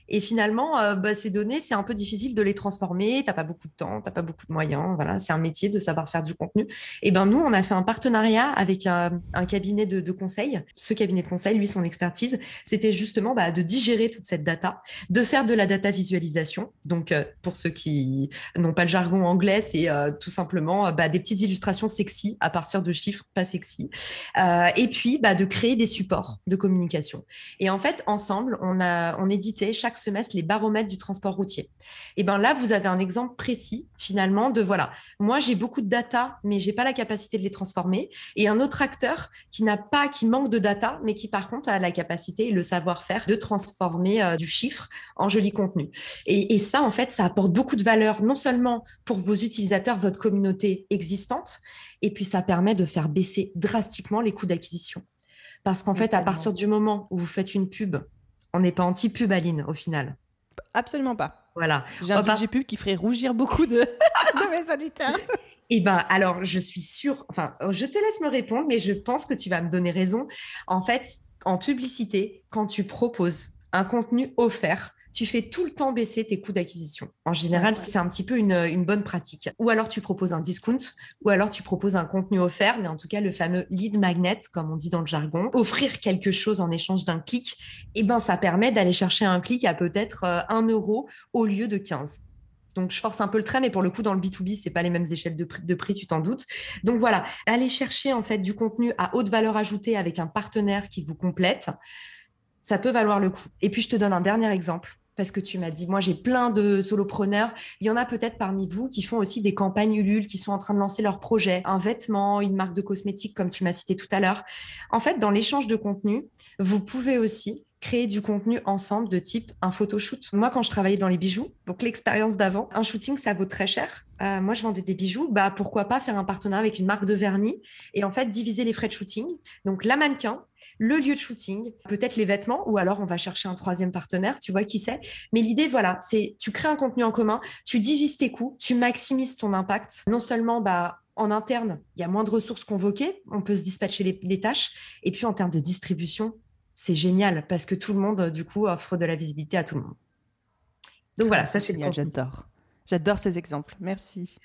Et finalement, ces données, c'est un peu difficile de les transformer. T'as pas beaucoup de temps, t'as pas beaucoup de moyens. Voilà, c'est un métier de savoir faire du contenu. Et ben nous, on a fait un partenariat avec un cabinet de conseil. Ce cabinet de conseil, lui, son expertise, c'était justement de digérer toute cette data, de faire de la data visualisation. Donc, pour ceux qui n'ont pas le jargon anglais, c'est tout simplement des petites illustrations sexy à partir de chiffres pas sexy. Et puis, de créer des supports de communication. Et en fait, ensemble, on éditait chaque semestre les baromètres du transport routier. Et ben là, vous avez un exemple précis finalement de voilà, moi j'ai beaucoup de data, mais j'ai pas la capacité de les transformer. Et un autre acteur qui manque de data, mais qui par contre a la capacité et le savoir-faire de transformer du chiffre en joli contenu. Et ça, en fait, ça apporte beaucoup de valeur, non seulement pour vos utilisateurs, votre communauté existante, et puis ça permet de faire baisser drastiquement les coûts d'acquisition. Parce qu'en fait, à partir du moment où vous faites une pub, on n'est pas anti-pub, Aline, au final. Absolument pas. Voilà. J'ai un budget pub qui ferait rougir beaucoup de mes auditeurs. Eh bien, alors, je suis sûre, je te laisse me répondre, mais je pense que tu vas me donner raison. En fait, en publicité, quand tu proposes un contenu offert, tu fais tout le temps baisser tes coûts d'acquisition. En général, c'est un petit peu une bonne pratique. Ou alors, tu proposes un discount, ou alors tu proposes un contenu offert, mais en tout cas, le fameux lead magnet, comme on dit dans le jargon. Offrir quelque chose en échange d'un clic, ça permet d'aller chercher un clic à peut-être 1 euro au lieu de 15. Donc, je force un peu le trait, mais pour le coup, dans le B2B, c'est pas les mêmes échelles de prix, tu t'en doutes. Donc, voilà, aller chercher en fait du contenu à haute valeur ajoutée avec un partenaire qui vous complète, ça peut valoir le coup. Et puis, je te donne un dernier exemple. parce que tu m'as dit, moi, j'ai plein de solopreneurs. Il y en a peut-être parmi vous qui font aussi des campagnes Ulule, qui sont en train de lancer leur projet, un vêtement, une marque de cosmétiques, comme tu m'as cité tout à l'heure. En fait, dans l'échange de contenu, vous pouvez aussi créer du contenu ensemble de type un photoshoot. Moi, quand je travaillais dans les bijoux, donc l'expérience d'avant, un shooting, ça vaut très cher. Moi, je vendais des bijoux. Bah, pourquoi pas faire un partenariat avec une marque de vernis et en fait diviser les frais de shooting. Donc, la mannequin, le lieu de shooting, peut-être les vêtements, ou alors on va chercher un troisième partenaire, tu vois qui c'est. Mais l'idée, voilà, c'est tu crées un contenu en commun, tu divises tes coûts, tu maximises ton impact. Non seulement, bah, en interne, il y a moins de ressources convoquées, on peut se dispatcher les tâches. Et puis, en termes de distribution, c'est génial parce que tout le monde, du coup, offre de la visibilité à tout le monde. Donc voilà, ça c'est génial, j'adore. J'adore ces exemples. Merci.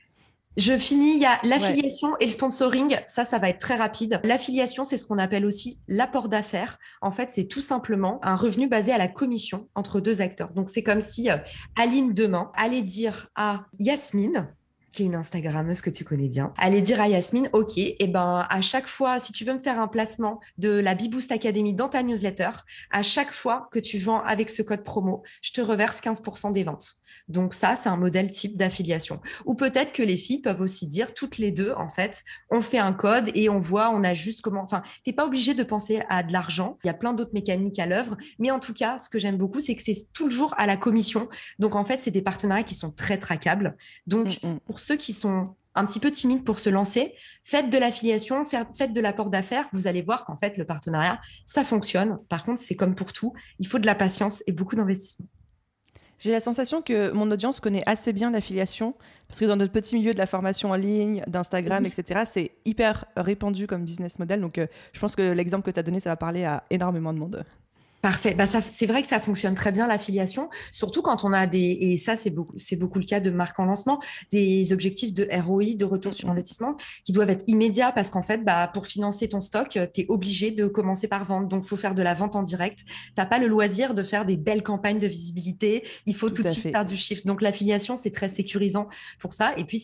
Je finis, il y a l'affiliation et le sponsoring. Ça va être très rapide. L'affiliation, c'est ce qu'on appelle aussi l'apport d'affaires. En fait, c'est tout simplement un revenu basé à la commission entre deux acteurs. Donc, c'est comme si Aline, demain, allait dire à Yasmine, qui est une Instagrammeuse que tu connais bien, allez dire à Yasmine, OK, et ben, à chaque fois, si tu veux me faire un placement de la Beboost Academy dans ta newsletter, à chaque fois que tu vends avec ce code promo, je te reverse 15% des ventes. Donc ça, c'est un modèle type d'affiliation. Ou peut-être que les filles peuvent aussi dire, toutes les deux, en fait, on fait un code et on voit, on ajuste comment... Enfin, t'es pas obligé de penser à de l'argent. Il y a plein d'autres mécaniques à l'œuvre. Mais en tout cas, ce que j'aime beaucoup, c'est que c'est toujours à la commission. Donc, en fait, c'est des partenariats qui sont très traquables. Donc, pour ceux qui sont un petit peu timides pour se lancer, faites de l'affiliation, faites de l'apport d'affaires. Vous allez voir qu'en fait, le partenariat, ça fonctionne. Par contre, c'est comme pour tout. Il faut de la patience et beaucoup d'investissement. J'ai la sensation que mon audience connaît assez bien l'affiliation, parce que dans notre petit milieu de la formation en ligne, d'Instagram, etc., c'est hyper répandu comme business model. Donc, je pense que l'exemple que tu as donné, ça va parler à énormément de monde. Parfait. Bah c'est vrai que ça fonctionne très bien l'affiliation, surtout quand on a et ça c'est beaucoup le cas de marques en lancement, des objectifs de ROI, de retour sur investissement, qui doivent être immédiats parce qu'en fait, bah pour financer ton stock, tu es obligé de commencer par vendre. Donc faut faire de la vente en direct. T'as pas le loisir de faire des belles campagnes de visibilité. Il faut tout de suite faire du chiffre. Donc l'affiliation c'est très sécurisant pour ça. Et puis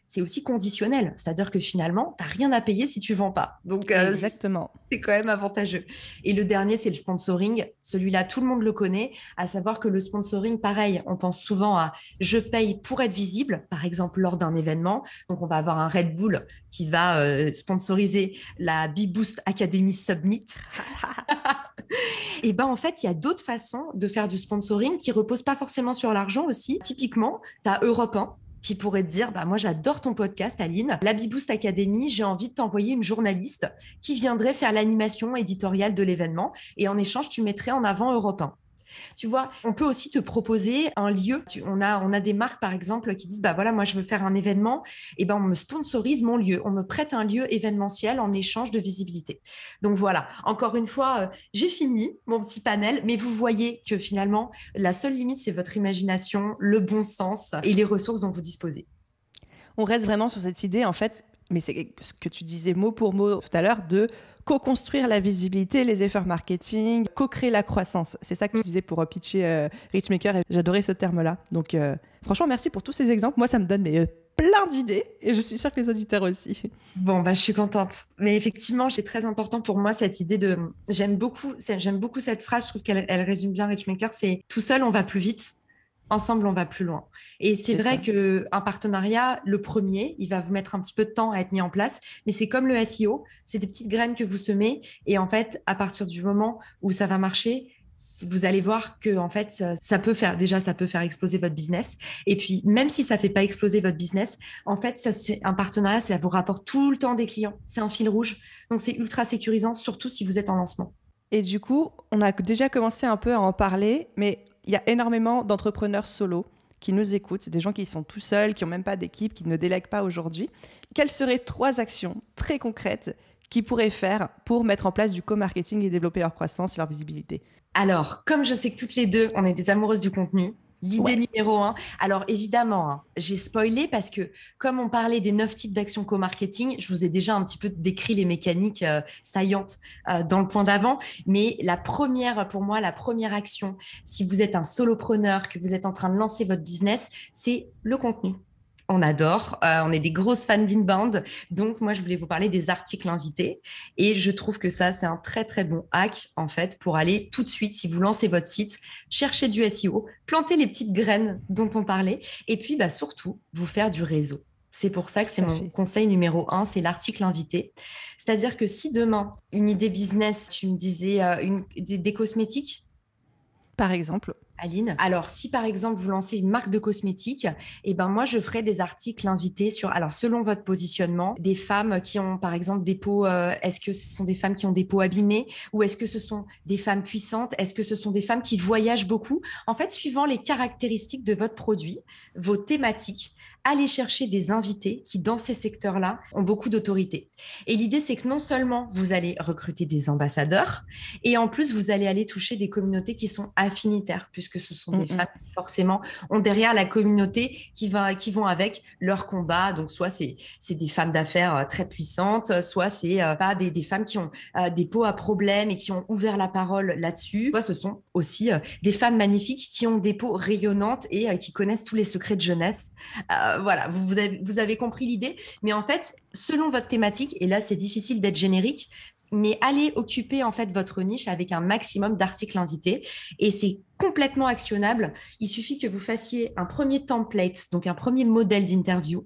c'est aussi conditionnel, c'est-à-dire que finalement, tu n'as rien à payer si tu ne vends pas. Donc, exactement. C'est quand même avantageux. Et le dernier, c'est le sponsoring. Celui-là, tout le monde le connaît, à savoir que le sponsoring, pareil, on pense souvent à je paye pour être visible, par exemple lors d'un événement. Donc, on va avoir un Red Bull qui va sponsoriser la Beboost Academy Summit. Et ben en fait, il y a d'autres façons de faire du sponsoring qui reposent pas forcément sur l'argent aussi. Typiquement, tu as Europe 1 qui pourrait te dire, bah, moi, j'adore ton podcast, Aline. La Beboost Academy, j'ai envie de t'envoyer une journaliste qui viendrait faire l'animation éditoriale de l'événement. Et en échange, tu mettrais en avant Europe 1. Tu vois, on peut aussi te proposer un lieu. On a des marques, par exemple, qui disent, bah voilà, moi, je veux faire un événement. Et ben, on me sponsorise mon lieu. On me prête un lieu événementiel en échange de visibilité. Donc voilà, encore une fois, j'ai fini mon petit panel, mais vous voyez que finalement, la seule limite, c'est votre imagination, le bon sens et les ressources dont vous disposez. On reste vraiment sur cette idée, en fait, mais c'est ce que tu disais mot pour mot tout à l'heure, de co-construire la visibilité, les efforts marketing, co-créer la croissance. C'est ça que tu disais pour pitcher Richmaker, et j'adorais ce terme-là. Donc franchement, merci pour tous ces exemples. Moi, ça me donne plein d'idées et je suis sûre que les auditeurs aussi. Bon, bah, je suis contente. Mais effectivement, c'est très important pour moi cette idée de... J'aime beaucoup cette phrase, je trouve qu'elle résume bien Richmaker, c'est « tout seul, on va plus vite ». Ensemble, on va plus loin. Et c'est vrai qu'un partenariat, le premier, il va vous mettre un petit peu de temps à être mis en place, mais c'est comme le SEO, c'est des petites graines que vous semez. Et en fait, à partir du moment où ça va marcher, vous allez voir que en fait, ça peut faire exploser votre business. Et puis, même si ça fait pas exploser votre business, en fait, ça, c'est un partenariat, ça vous rapporte tout le temps des clients. C'est un fil rouge. Donc, c'est ultra sécurisant, surtout si vous êtes en lancement. Et du coup, on a déjà commencé un peu à en parler, mais il y a énormément d'entrepreneurs solo qui nous écoutent, des gens qui sont tout seuls, qui n'ont même pas d'équipe, qui ne délèguent pas aujourd'hui. Quelles seraient 3 actions très concrètes qu'ils pourraient faire pour mettre en place du co-marketing et développer leur croissance et leur visibilité? Alors, comme je sais que toutes les deux, on est des amoureuses du contenu, l'idée numéro 1. Alors, évidemment, j'ai spoilé parce que comme on parlait des 9 types d'actions co-marketing, je vous ai déjà un petit peu décrit les mécaniques saillantes dans le point d'avant. Mais pour moi, la première action, si vous êtes un solopreneur, que vous êtes en train de lancer votre business, c'est le contenu. On adore, on est des grosses fans d'inbound. Donc, moi, je voulais vous parler des articles invités. Et je trouve que ça, c'est un très, très bon hack, en fait, pour aller tout de suite, si vous lancez votre site, chercher du SEO, planter les petites graines dont on parlait, et puis surtout, vous faire du réseau. C'est pour ça que c'est mon conseil numéro 1, c'est l'article invité. C'est-à-dire que si demain, une idée business, tu me disais des cosmétiques, par exemple. Aline. Alors, si par exemple vous lancez une marque de cosmétiques, moi je ferai des articles invités sur, alors selon votre positionnement, des femmes qui ont par exemple des peaux, est-ce que ce sont des femmes qui ont des peaux abîmées ou est-ce que ce sont des femmes puissantes? Est-ce que ce sont des femmes qui voyagent beaucoup? En fait, suivant les caractéristiques de votre produit, vos thématiques, allez chercher des invités qui, dans ces secteurs-là, ont beaucoup d'autorité. Et l'idée, c'est que non seulement vous allez recruter des ambassadeurs, et en plus, vous allez aller toucher des communautés qui sont affinitaires, puisque ce sont des femmes qui, forcément, ont derrière la communauté qui vont avec leur combat. Donc, soit c'est des femmes d'affaires très puissantes, soit c'est pas des femmes qui ont des peaux à problème et qui ont ouvert la parole là-dessus. Soit ce sont aussi des femmes magnifiques qui ont des peaux rayonnantes et qui connaissent tous les secrets de jeunesse. Voilà, vous avez compris l'idée. Mais en fait, selon votre thématique, et là, c'est difficile d'être générique, mais allez occuper en fait votre niche avec un maximum d'articles invités. Et c'est complètement actionnable. Il suffit que vous fassiez un premier template, donc un premier modèle d'interview.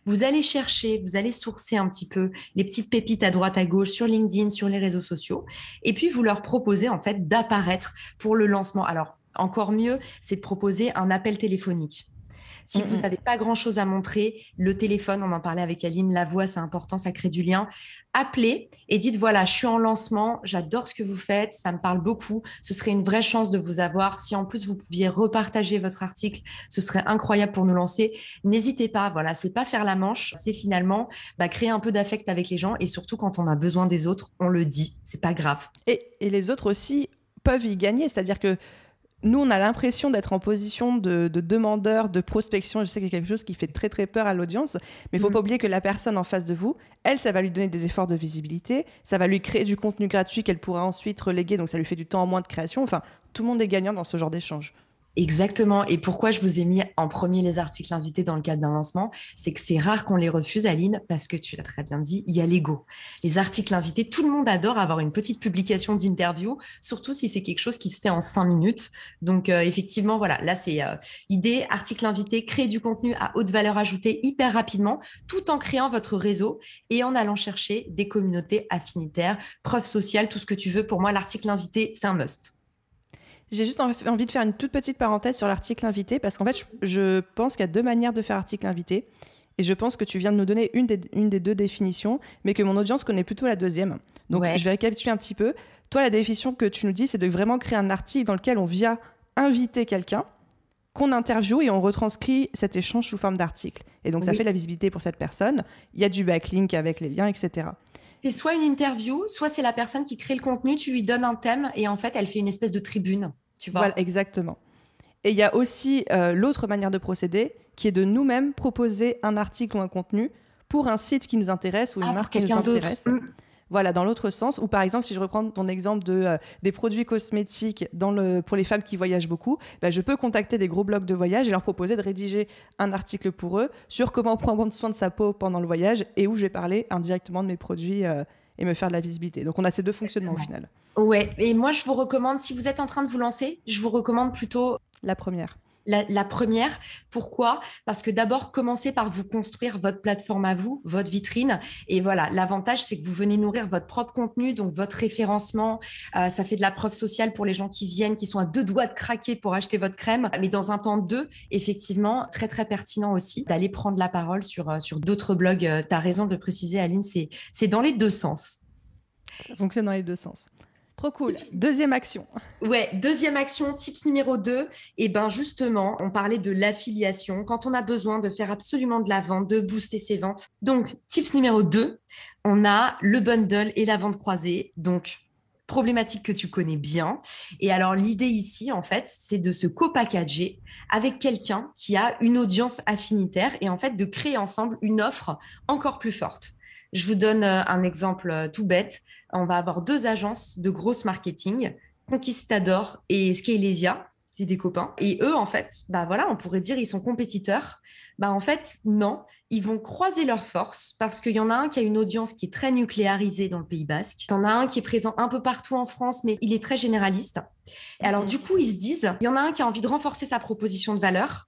Vous allez chercher, vous allez sourcer un petit peu les petites pépites à droite à gauche sur LinkedIn, sur les réseaux sociaux. Et puis, vous leur proposez en fait d'apparaître pour le lancement. Alors, encore mieux, c'est de proposer un appel téléphonique. Si vous n'avez pas grand-chose à montrer, le téléphone, on en parlait avec Aline, la voix, c'est important, ça crée du lien. Appelez et dites, voilà, je suis en lancement, j'adore ce que vous faites, ça me parle beaucoup. Ce serait une vraie chance de vous avoir. Si en plus, vous pouviez repartager votre article, ce serait incroyable pour nous lancer. N'hésitez pas, voilà, c'est pas faire la manche, c'est finalement créer un peu d'affect avec les gens et surtout quand on a besoin des autres, on le dit, c'est pas grave. Et les autres aussi peuvent y gagner, c'est-à-dire que nous, on a l'impression d'être en position de demandeur, de prospection. Je sais qu'il y a quelque chose qui fait très, très peur à l'audience. Mais il ne faut pas oublier que la personne en face de vous, elle, ça va lui donner des efforts de visibilité. Ça va lui créer du contenu gratuit qu'elle pourra ensuite reléguer. Donc, ça lui fait du temps en moins de création. Enfin, tout le monde est gagnant dans ce genre d'échange. Exactement. Et pourquoi je vous ai mis en premier les articles invités dans le cadre d'un lancement, c'est que c'est rare qu'on les refuse, Aline, parce que tu l'as très bien dit, il y a l'ego. Les articles invités, tout le monde adore avoir une petite publication d'interview, surtout si c'est quelque chose qui se fait en 5 minutes. Donc, effectivement, voilà, là, c'est idée, article invité, créer du contenu à haute valeur ajoutée hyper rapidement, tout en créant votre réseau et en allant chercher des communautés affinitaires, preuves sociales, tout ce que tu veux. Pour moi, l'article invité, c'est un must. J'ai juste envie de faire une toute petite parenthèse sur l'article invité parce qu'en fait, je pense qu'il y a 2 manières de faire article invité et je pense que tu viens de nous donner une des 2 définitions, mais que mon audience connaît plutôt la deuxième. Donc, Je vais récapituler un petit peu. Toi, la définition que tu nous dis, c'est de vraiment créer un article dans lequel on vient inviter quelqu'un, qu'on interviewe et on retranscrit cet échange sous forme d'article. Et donc, ça fait la visibilité pour cette personne. Il y a du backlink avec les liens, etc. C'est soit une interview, soit c'est la personne qui crée le contenu, tu lui donnes un thème et en fait, elle fait une espèce de tribune. Tu vois. Voilà, exactement. Et il y a aussi l'autre manière de procéder qui est de nous-mêmes proposer un article ou un contenu pour un site qui nous intéresse ou une marque qui nous intéresse. Voilà, dans l'autre sens. Ou par exemple, si je reprends ton exemple des produits cosmétiques pour les femmes qui voyagent beaucoup, je peux contacter des gros blogs de voyage et leur proposer de rédiger un article pour eux sur comment prendre soin de sa peau pendant le voyage et où je vais parler indirectement de mes produits et me faire de la visibilité. Donc, on a ces 2 fonctionnements au final. Ouais, et moi, je vous recommande, si vous êtes en train de vous lancer, je vous recommande plutôt... La première. La première, pourquoi? Parce que d'abord, commencez par vous construire votre plateforme à vous, votre vitrine. Et voilà, l'avantage, c'est que vous venez nourrir votre propre contenu, donc votre référencement. Ça fait de la preuve sociale pour les gens qui viennent, qui sont à 2 doigts de craquer pour acheter votre crème. Mais dans un temps 2, effectivement, très, très pertinent aussi d'aller prendre la parole sur d'autres blogs. Tu as raison de le préciser, Aline, c'est dans les 2 sens. Ça fonctionne dans les 2 sens. Trop cool. Deuxième action. Ouais, deuxième action, tips numéro 2. Et justement, on parlait de l'affiliation. Quand on a besoin de faire absolument de la vente, de booster ses ventes. Donc, tips numéro 2, on a le bundle et la vente croisée. Donc, problématique que tu connais bien. Et alors, l'idée ici, en fait, c'est de se co-packager avec quelqu'un qui a une audience affinitaire et en fait, de créer ensemble une offre encore plus forte. Je vous donne un exemple tout bête. On va avoir 2 agences de grosses marketing, Conquistador et Scalesia, c'est des copains. Et eux, en fait, on pourrait dire ils sont compétiteurs. Bah en fait, non. Ils vont croiser leurs forces parce qu'il y en a un qui a une audience qui est très nucléarisée dans le Pays Basque. Il y en a un qui est présent un peu partout en France, mais il est très généraliste. Et alors, du coup, ils se disent, il y en a un qui a envie de renforcer sa proposition de valeur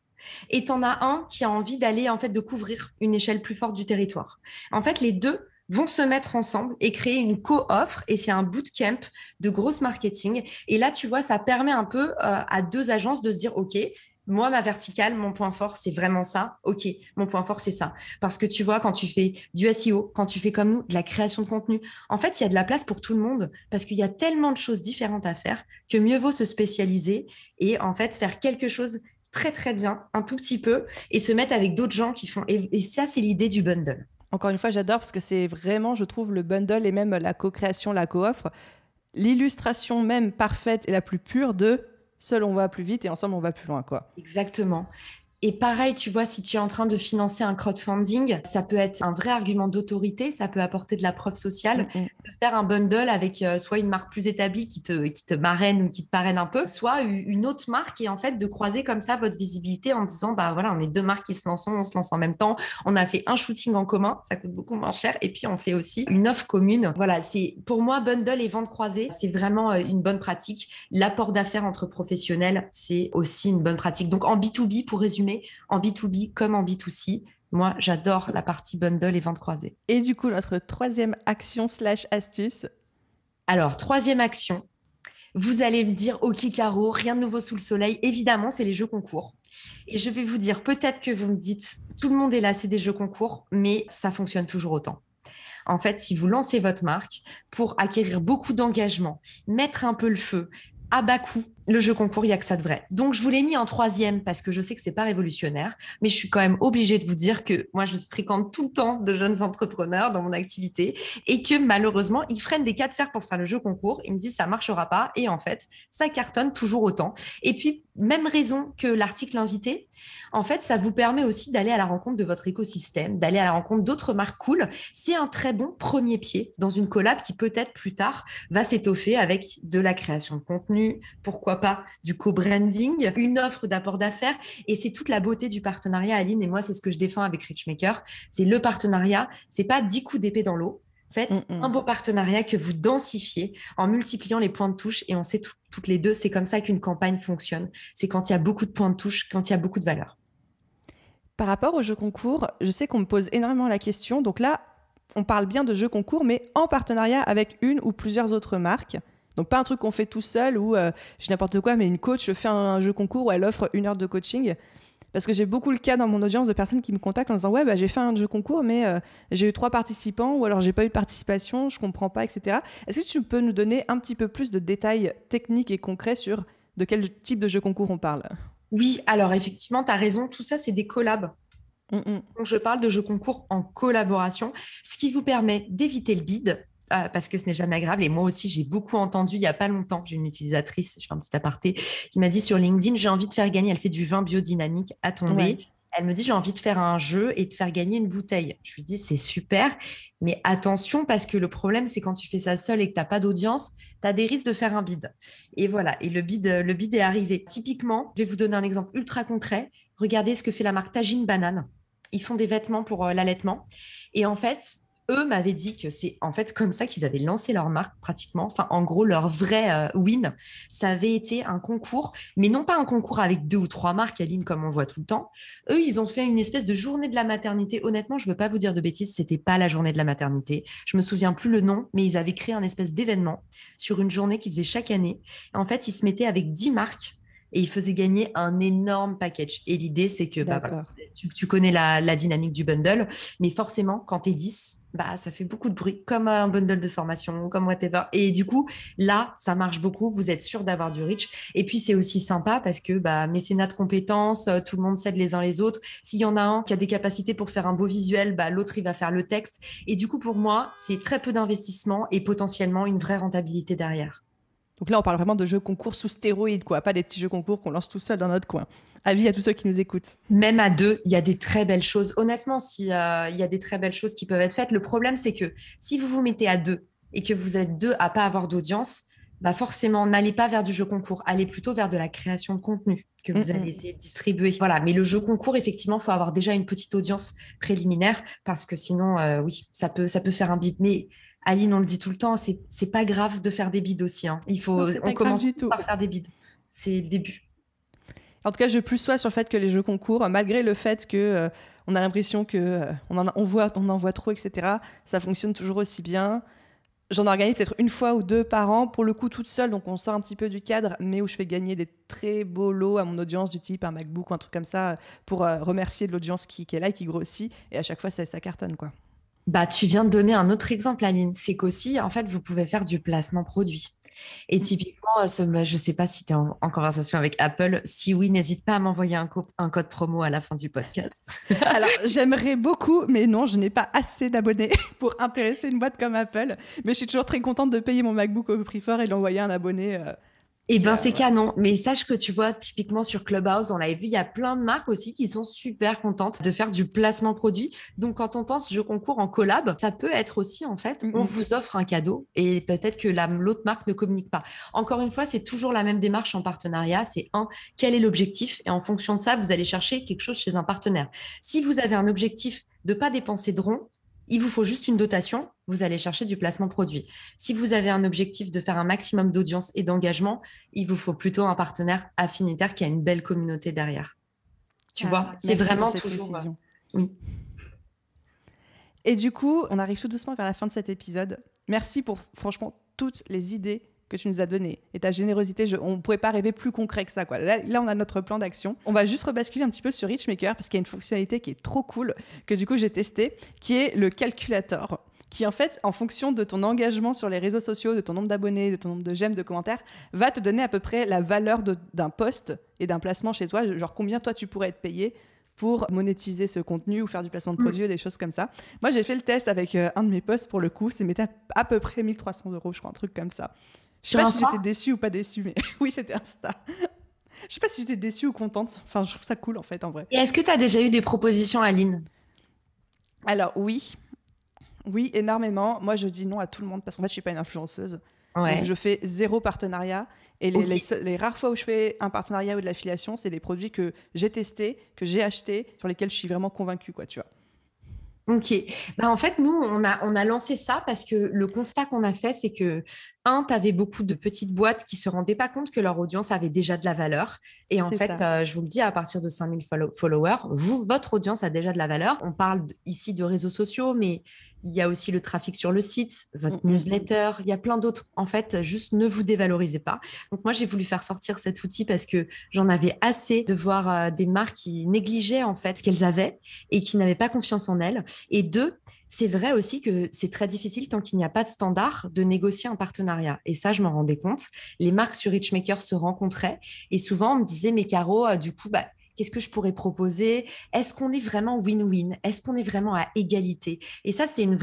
et t'en as un qui a envie d'aller, en fait, de couvrir une échelle plus forte du territoire. En fait, les deux vont se mettre ensemble et créer une co-offre et c'est un bootcamp de grosse marketing. Et là, tu vois, ça permet un peu à deux agences de se dire, OK, moi, ma verticale, mon point fort, c'est vraiment ça. OK, mon point fort, c'est ça. Parce que tu vois, quand tu fais du SEO, quand tu fais comme nous, de la création de contenu, en fait, il y a de la place pour tout le monde parce qu'il y a tellement de choses différentes à faire que mieux vaut se spécialiser et en fait faire quelque chose très, très bien, un tout petit peu et se mettre avec d'autres gens qui font. Et ça, c'est l'idée du bundle. Encore une fois, j'adore parce que c'est vraiment, je trouve, le bundle et même la co-création, la co-offre, l'illustration même parfaite et la plus pure de seul on va plus vite et ensemble on va plus loin, quoi. Exactement. Et pareil, tu vois, si tu es en train de financer un crowdfunding, ça peut être un vrai argument d'autorité, ça peut apporter de la preuve sociale, de faire un bundle avec soit une marque plus établie qui te marraine ou qui te parraine un peu, soit une autre marque et en fait de croiser comme ça votre visibilité en disant, bah voilà, on est deux marques qui se lancent, on se lance en même temps, on a fait un shooting en commun, ça coûte beaucoup moins cher et puis on fait aussi une offre commune. Voilà, c'est pour moi, bundle et vente croisée, c'est vraiment une bonne pratique. L'apport d'affaires entre professionnels, c'est aussi une bonne pratique. Donc en B2B, pour résumer, en B2B comme en B2C. Moi, j'adore la partie bundle et vente croisée. Et du coup, notre troisième action / astuce. Alors, troisième action, vous allez me dire, OK, Caro, rien de nouveau sous le soleil. Évidemment, c'est les jeux concours. Et je vais vous dire, peut-être que vous me dites, tout le monde est là, c'est des jeux concours, mais ça fonctionne toujours autant. En fait, si vous lancez votre marque pour acquérir beaucoup d'engagement, mettre un peu le feu, à bas coût, le jeu concours, il n'y a que ça de vrai. Donc, je vous l'ai mis en troisième parce que je sais que c'est pas révolutionnaire, mais je suis quand même obligée de vous dire que moi, je fréquente tout le temps de jeunes entrepreneurs dans mon activité et que malheureusement, ils freinent des cas de fer pour faire le jeu concours. Ils me disent ça marchera pas et en fait, ça cartonne toujours autant. Et puis, même raison que l'article invité, en fait, ça vous permet aussi d'aller à la rencontre de votre écosystème, d'aller à la rencontre d'autres marques cool. C'est un très bon premier pied dans une collab qui peut-être plus tard va s'étoffer avec de la création de contenu, pourquoi pas du co-branding, une offre d'apport d'affaires. Et c'est toute la beauté du partenariat, Aline. Et moi, c'est ce que je défends avec Richmaker. C'est le partenariat. C'est pas 10 coups d'épée dans l'eau. Faites un beau partenariat que vous densifiez en multipliant les points de touche. Et on sait toutes les deux, c'est comme ça qu'une campagne fonctionne. C'est quand il y a beaucoup de points de touche, quand il y a beaucoup de valeur. Par rapport aux jeux concours, je sais qu'on me pose énormément la question. Donc là, on parle bien de jeux concours, mais en partenariat avec une ou plusieurs autres marques. Donc pas un truc qu'on fait tout seul ou j'ai n'importe quoi, mais une coach fait un jeu concours où elle offre 1 heure de coaching. Parce que j'ai beaucoup le cas dans mon audience de personnes qui me contactent en disant ouais, bah, j'ai fait un jeu concours, mais j'ai eu 3 participants ou alors j'ai pas eu de participation, je comprends pas, etc. Est-ce que tu peux nous donner un petit peu plus de détails techniques et concrets sur de quel type de jeu concours on parle? Oui, alors effectivement, tu as raison, tout ça, c'est des collabs. Donc, je parle de jeux concours en collaboration, ce qui vous permet d'éviter le bid, parce que ce n'est jamais agréable. Et moi aussi, j'ai beaucoup entendu il n'y a pas longtemps, j'ai une utilisatrice, je fais un petit aparté, qui m'a dit sur LinkedIn, j'ai envie de faire gagner, elle fait du vin biodynamique à tomber. Ouais. Elle me dit, j'ai envie de faire un jeu et de faire gagner une bouteille. Je lui dis, c'est super, mais attention, parce que le problème, c'est quand tu fais ça seul et que tu n'as pas d'audience, tu as des risques de faire un bid. Et voilà, et le bid est arrivé. Typiquement, je vais vous donner un exemple ultra concret. Regardez ce que fait la marque Tajine Banane. Ils font des vêtements pour l'allaitement. Et en fait, eux m'avaient dit que c'est en fait comme ça qu'ils avaient lancé leur marque pratiquement. Enfin, en gros, leur vrai win, ça avait été un concours, mais non pas un concours avec 2 ou 3 marques, Aline, comme on voit tout le temps. Eux, ils ont fait une espèce de journée de la maternité. Honnêtement, je ne veux pas vous dire de bêtises, c'était pas la journée de la maternité. Je me souviens plus le nom, mais ils avaient créé un espèce d'événement sur une journée qu'ils faisaient chaque année. Et en fait, ils se mettaient avec 10 marques et ils faisaient gagner un énorme package. Et l'idée, c'est que tu connais la dynamique du bundle, mais forcément, quand tu es 10, ça fait beaucoup de bruit, comme un bundle de formation, comme whatever. Et du coup, là, ça marche beaucoup. Vous êtes sûr d'avoir du reach. Et puis, c'est aussi sympa parce que mécénat de compétences, tout le monde s'aide les uns les autres. S'il y en a un qui a des capacités pour faire un beau visuel, l'autre, il va faire le texte. Et du coup, pour moi, c'est très peu d'investissement et potentiellement une vraie rentabilité derrière. Donc là, on parle vraiment de jeux concours sous stéroïdes, quoi, pas des petits jeux concours qu'on lance tout seul dans notre coin. Avis à tous ceux qui nous écoutent. Même à 2, il y a des très belles choses. Honnêtement, il y a des très belles choses qui peuvent être faites. Le problème, c'est que si vous vous mettez à 2 et que vous êtes 2 à pas avoir d'audience, Bah forcément, n'allez pas vers du jeu concours, allez plutôt vers de la création de contenu que vous allez essayer de distribuer. Voilà, mais le jeu concours, effectivement, il faut avoir déjà une petite audience préliminaire parce que sinon, oui, ça peut faire un bid. Mais Aline, on le dit tout le temps, c'est pas grave de faire des bids aussi, hein. Non, c'est On pas grave commence du tout. par faire des bids. C'est le début. En tout cas, je plus sois sur le fait que les jeux concours, malgré le fait que on a l'impression que on en voit trop, etc., ça fonctionne toujours aussi bien. J'en organise peut-être une fois ou deux par an, pour le coup toute seule, donc on sort un petit peu du cadre, mais où je fais gagner des très beaux lots à mon audience, du type un MacBook ou un truc comme ça, pour remercier de l'audience qui est là et qui grossit. Et à chaque fois, ça cartonne, quoi. Bah, tu viens de donner un autre exemple, Aline. C'est qu'aussi, en fait, vous pouvez faire du placement produit. Et typiquement, je ne sais pas si tu es en conversation avec Apple. Si oui, n'hésite pas à m'envoyer un code promo à la fin du podcast. Alors, j'aimerais beaucoup, mais non, je n'ai pas assez d'abonnés pour intéresser une boîte comme Apple. Mais je suis toujours très contente de payer mon MacBook au prix fort et de l'envoyer à un abonné. Eh ben, c'est Voilà. canon. Mais sache que tu vois, typiquement sur Clubhouse, on l'avait vu, il y a plein de marques aussi qui sont super contentes de faire du placement produit. Donc, quand on pense jeu concours en collab, ça peut être aussi, en fait, on vous offre un cadeau et peut-être que l'autre marque ne communique pas. Encore une fois, c'est toujours la même démarche en partenariat. C'est quel est l'objectif? Et en fonction de ça, vous allez chercher quelque chose chez un partenaire. Si vous avez un objectif de ne pas dépenser de rond, il vous faut juste une dotation, vous allez chercher du placement produit. Si vous avez un objectif de faire un maximum d'audience et d'engagement, il vous faut plutôt un partenaire affinitaire qui a une belle communauté derrière. Tu vois, c'est Merci pour vraiment cette toujours. précision. Oui. Et du coup, on arrive tout doucement vers la fin de cet épisode. Merci pour, franchement, toutes les idées que tu nous as données. Et ta générosité, on ne pourrait pas rêver plus concret que ça, quoi. Là, on a notre plan d'action. On va juste rebasculer un petit peu sur Richmaker parce qu'il y a une fonctionnalité qui est trop cool, que du coup, j'ai testé, qui est le calculator, qui en fait, en fonction de ton engagement sur les réseaux sociaux, de ton nombre d'abonnés, de ton nombre de j'aime, de commentaires, va te donner à peu près la valeur d'un post et d'un placement chez toi, genre combien toi tu pourrais être payé pour monétiser ce contenu ou faire du placement de produits, des choses comme ça. Moi, j'ai fait le test avec un de mes posts pour le coup, c'était à peu près 1300 €, je crois, un truc comme ça. Je sais pas si j'étais déçue ou pas déçue, mais oui, c'était Insta. Je sais pas si j'étais déçue ou contente. Enfin, je trouve ça cool en fait, en vrai. Et est-ce que tu as déjà eu des propositions, Aline? Alors oui, oui, énormément. Moi, je dis non à tout le monde parce qu'en fait, je suis pas une influenceuse. Ouais. Donc, je fais zéro partenariat. Et les rares fois où je fais un partenariat ou de l'affiliation, c'est des produits que j'ai testés, que j'ai achetés, sur lesquels je suis vraiment convaincue, quoi, tu vois. Ok. Bah, en fait, nous, on a lancé ça parce que le constat qu'on a fait, c'est que, tu avais beaucoup de petites boîtes qui se rendaient pas compte que leur audience avait déjà de la valeur. Et en C'est fait, ça. je vous le dis, à partir de 5000 followers, votre audience a déjà de la valeur. On parle ici de réseaux sociaux, mais il y a aussi le trafic sur le site, votre newsletter, il y a plein d'autres. En fait, juste ne vous dévalorisez pas. Donc moi, j'ai voulu faire sortir cet outil parce que j'en avais assez de voir des marques qui négligeaient en fait ce qu'elles avaient et qui n'avaient pas confiance en elles. Et deux, c'est vrai aussi que c'est très difficile tant qu'il n'y a pas de standard de négocier un partenariat. Et ça, je m'en rendais compte. Les marques sur Richmaker se rencontraient et souvent on me disait, mais Caro, du coup, bah, qu'est-ce que je pourrais proposer? Est-ce qu'on est vraiment win-win? Est-ce qu'on est vraiment à égalité? Et ça, c'est un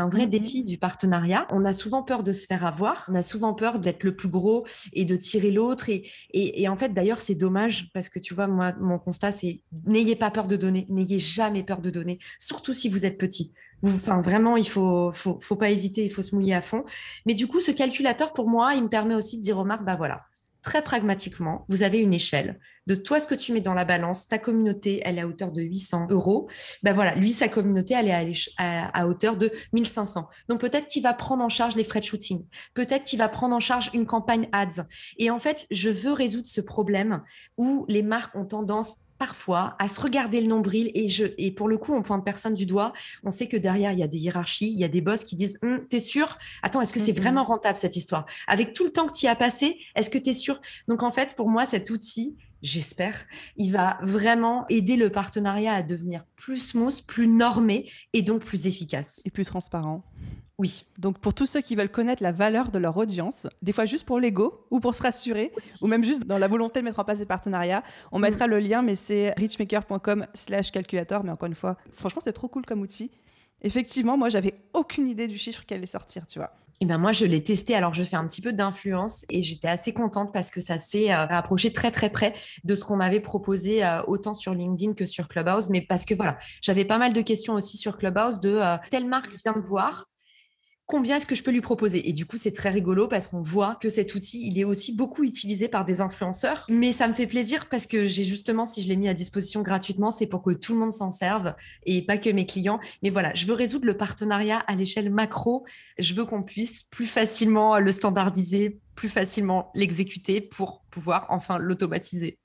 vrai défi du partenariat. On a souvent peur de se faire avoir. On a souvent peur d'être le plus gros et de tirer l'autre. Et en fait, d'ailleurs, c'est dommage parce que tu vois, moi, mon constat, c'est n'ayez pas peur de donner. N'ayez jamais peur de donner, surtout si vous êtes petit. Enfin, vraiment, il faut pas hésiter, il faut se mouiller à fond. Mais du coup, ce calculateur, pour moi, il me permet aussi de dire aux marques, bah voilà, très pragmatiquement, vous avez une échelle de toi, ce que tu mets dans la balance, ta communauté, elle est à hauteur de 800 euros. Ben voilà, lui, sa communauté, elle est à hauteur de 1500. Donc peut-être qu'il va prendre en charge les frais de shooting. Peut-être qu'il va prendre en charge une campagne ads. Et en fait, je veux résoudre ce problème où les marques ont tendance parfois à se regarder le nombril et pour le coup, on pointe personne du doigt. On sait que derrière, il y a des hiérarchies, il y a des boss qui disent t'es sûr? Attends, est-ce que c'est vraiment rentable cette histoire? Avec tout le temps que tu y as passé, est-ce que tu es sûr? Donc en fait, pour moi, cet outil, j'espère, il va vraiment aider le partenariat à devenir plus smooth, plus normé et donc plus efficace. Et plus transparent. Oui. Donc pour tous ceux qui veulent connaître la valeur de leur audience, des fois juste pour l'ego ou pour se rassurer, ou même juste dans la volonté de mettre en place des partenariats, on mettra le lien, mais c'est richmaker.com/calculator. Mais encore une fois, franchement, c'est trop cool comme outil. Effectivement, moi, j'avais aucune idée du chiffre qu'elle allait sortir, tu vois. Et ben moi, je l'ai testé. Alors, je fais un petit peu d'influence et j'étais assez contente parce que ça s'est rapproché très, très près de ce qu'on m'avait proposé autant sur LinkedIn que sur Clubhouse. Mais parce que voilà, j'avais pas mal de questions aussi sur Clubhouse de telle marque vient me voir. combien est-ce que je peux lui proposer? Et du coup, c'est très rigolo parce qu'on voit que cet outil, il est aussi beaucoup utilisé par des influenceurs. Mais ça me fait plaisir parce que j'ai justement, si je l'ai mis à disposition gratuitement, c'est pour que tout le monde s'en serve et pas que mes clients. Mais voilà, je veux résoudre le partenariat à l'échelle macro. Je veux qu'on puisse plus facilement le standardiser, plus facilement l'exécuter pour pouvoir enfin l'automatiser.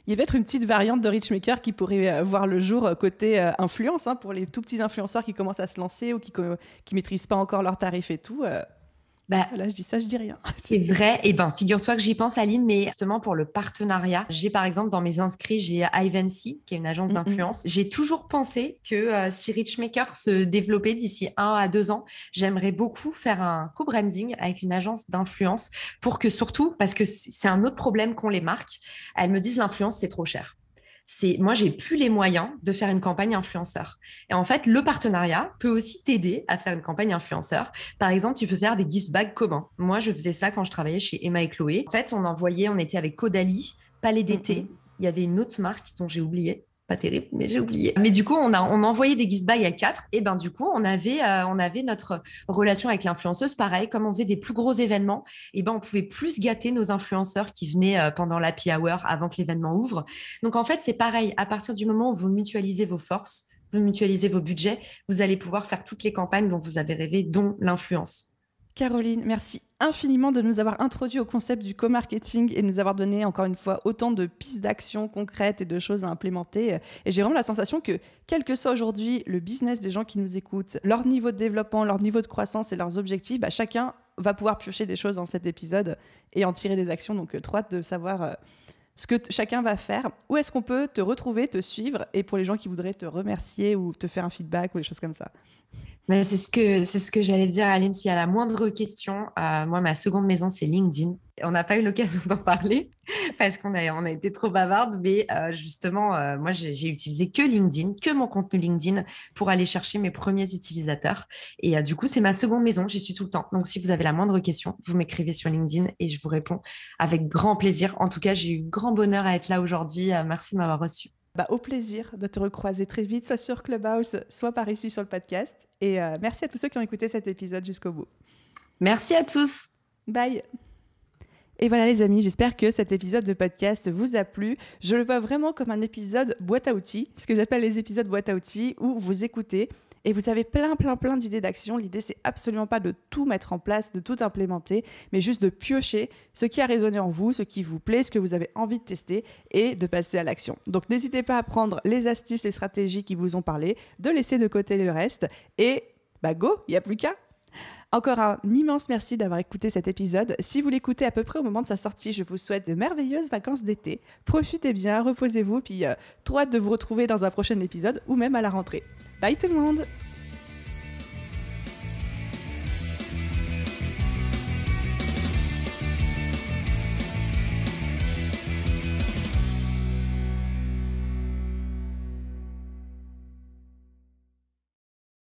Il y a peut-être une petite variante de Richmaker qui pourrait voir le jour côté influence, hein, pour les tout petits influenceurs qui commencent à se lancer ou qui maîtrisent pas encore leurs tarifs et tout. Bah, Là, je dis ça, je dis rien. c'est vrai. Et ben, figure-toi que j'y pense, Aline, mais justement pour le partenariat, j'ai par exemple dans mes inscrits, j'ai Ivancy, qui est une agence d'influence. J'ai toujours pensé que si Richmaker se développait d'ici 1 à 2 ans, j'aimerais beaucoup faire un co-branding avec une agence d'influence pour que surtout, parce que c'est un autre problème qu'ont les marques, elles me disent l'influence, c'est trop cher. Moi, j'ai plus les moyens de faire une campagne influenceur. Et en fait, le partenariat peut aussi t'aider à faire une campagne influenceur. Par exemple, tu peux faire des gift bags communs. Moi, je faisais ça quand je travaillais chez Emma et Chloé. En fait, on était avec Caudalie, Palais d'été. Il y avait une autre marque dont j'ai oublié. Pas terrible, mais j'ai oublié. Mais du coup, on envoyait des gift bags à 4. Et ben, du coup, on avait notre relation avec l'influenceuse. Pareil, comme on faisait des plus gros événements, et ben, on pouvait plus gâter nos influenceurs qui venaient pendant l'happy hour avant que l'événement ouvre. Donc, en fait, c'est pareil. À partir du moment où vous mutualisez vos forces, vous mutualisez vos budgets, vous allez pouvoir faire toutes les campagnes dont vous avez rêvé, dont l'influence. Caroline, merci infiniment de nous avoir introduit au concept du co-marketing et de nous avoir donné encore une fois autant de pistes d'action concrètes et de choses à implémenter. Et j'ai vraiment la sensation que, quel que soit aujourd'hui le business des gens qui nous écoutent, leur niveau de développement, leur niveau de croissance et leurs objectifs, chacun va pouvoir piocher des choses dans cet épisode et en tirer des actions. Donc, trop hâte de savoir ce que chacun va faire. Où est-ce qu'on peut te retrouver, te suivre, et pour les gens qui voudraient te remercier ou te faire un feedback ou des choses comme ça? Mais c'est ce que j'allais dire, Aline. S'il y a la moindre question, moi, ma seconde maison, c'est LinkedIn. On n'a pas eu l'occasion d'en parler parce qu'on a été trop bavardes, mais justement, moi, j'ai utilisé que LinkedIn, que mon contenu LinkedIn pour aller chercher mes premiers utilisateurs. Et du coup, c'est ma seconde maison. J'y suis tout le temps. Donc, si vous avez la moindre question, vous m'écrivez sur LinkedIn et je vous réponds avec grand plaisir. En tout cas, j'ai eu grand bonheur à être là aujourd'hui. Merci de m'avoir reçue. Au plaisir de te recroiser très vite, soit sur Clubhouse, soit par ici sur le podcast. Et merci à tous ceux qui ont écouté cet épisode jusqu'au bout. Merci à tous. Bye. Et voilà les amis, j'espère que cet épisode de podcast vous a plu. Je le vois vraiment comme un épisode boîte à outils, ce que j'appelle les épisodes boîte à outils, où vous écoutez et vous avez plein d'idées d'action. L'idée, c'est absolument pas de tout mettre en place, de tout implémenter, mais juste de piocher ce qui a résonné en vous, ce qui vous plaît, ce que vous avez envie de tester et de passer à l'action. Donc, n'hésitez pas à prendre les astuces et stratégies qui vous ont parlé, de laisser de côté le reste et go, il n'y a plus qu'à. Encore un immense merci d'avoir écouté cet épisode. Si vous l'écoutez à peu près au moment de sa sortie, je vous souhaite de merveilleuses vacances d'été. Profitez bien, reposez-vous, puis trop hâte de vous retrouver dans un prochain épisode ou même à la rentrée. Bye tout le monde!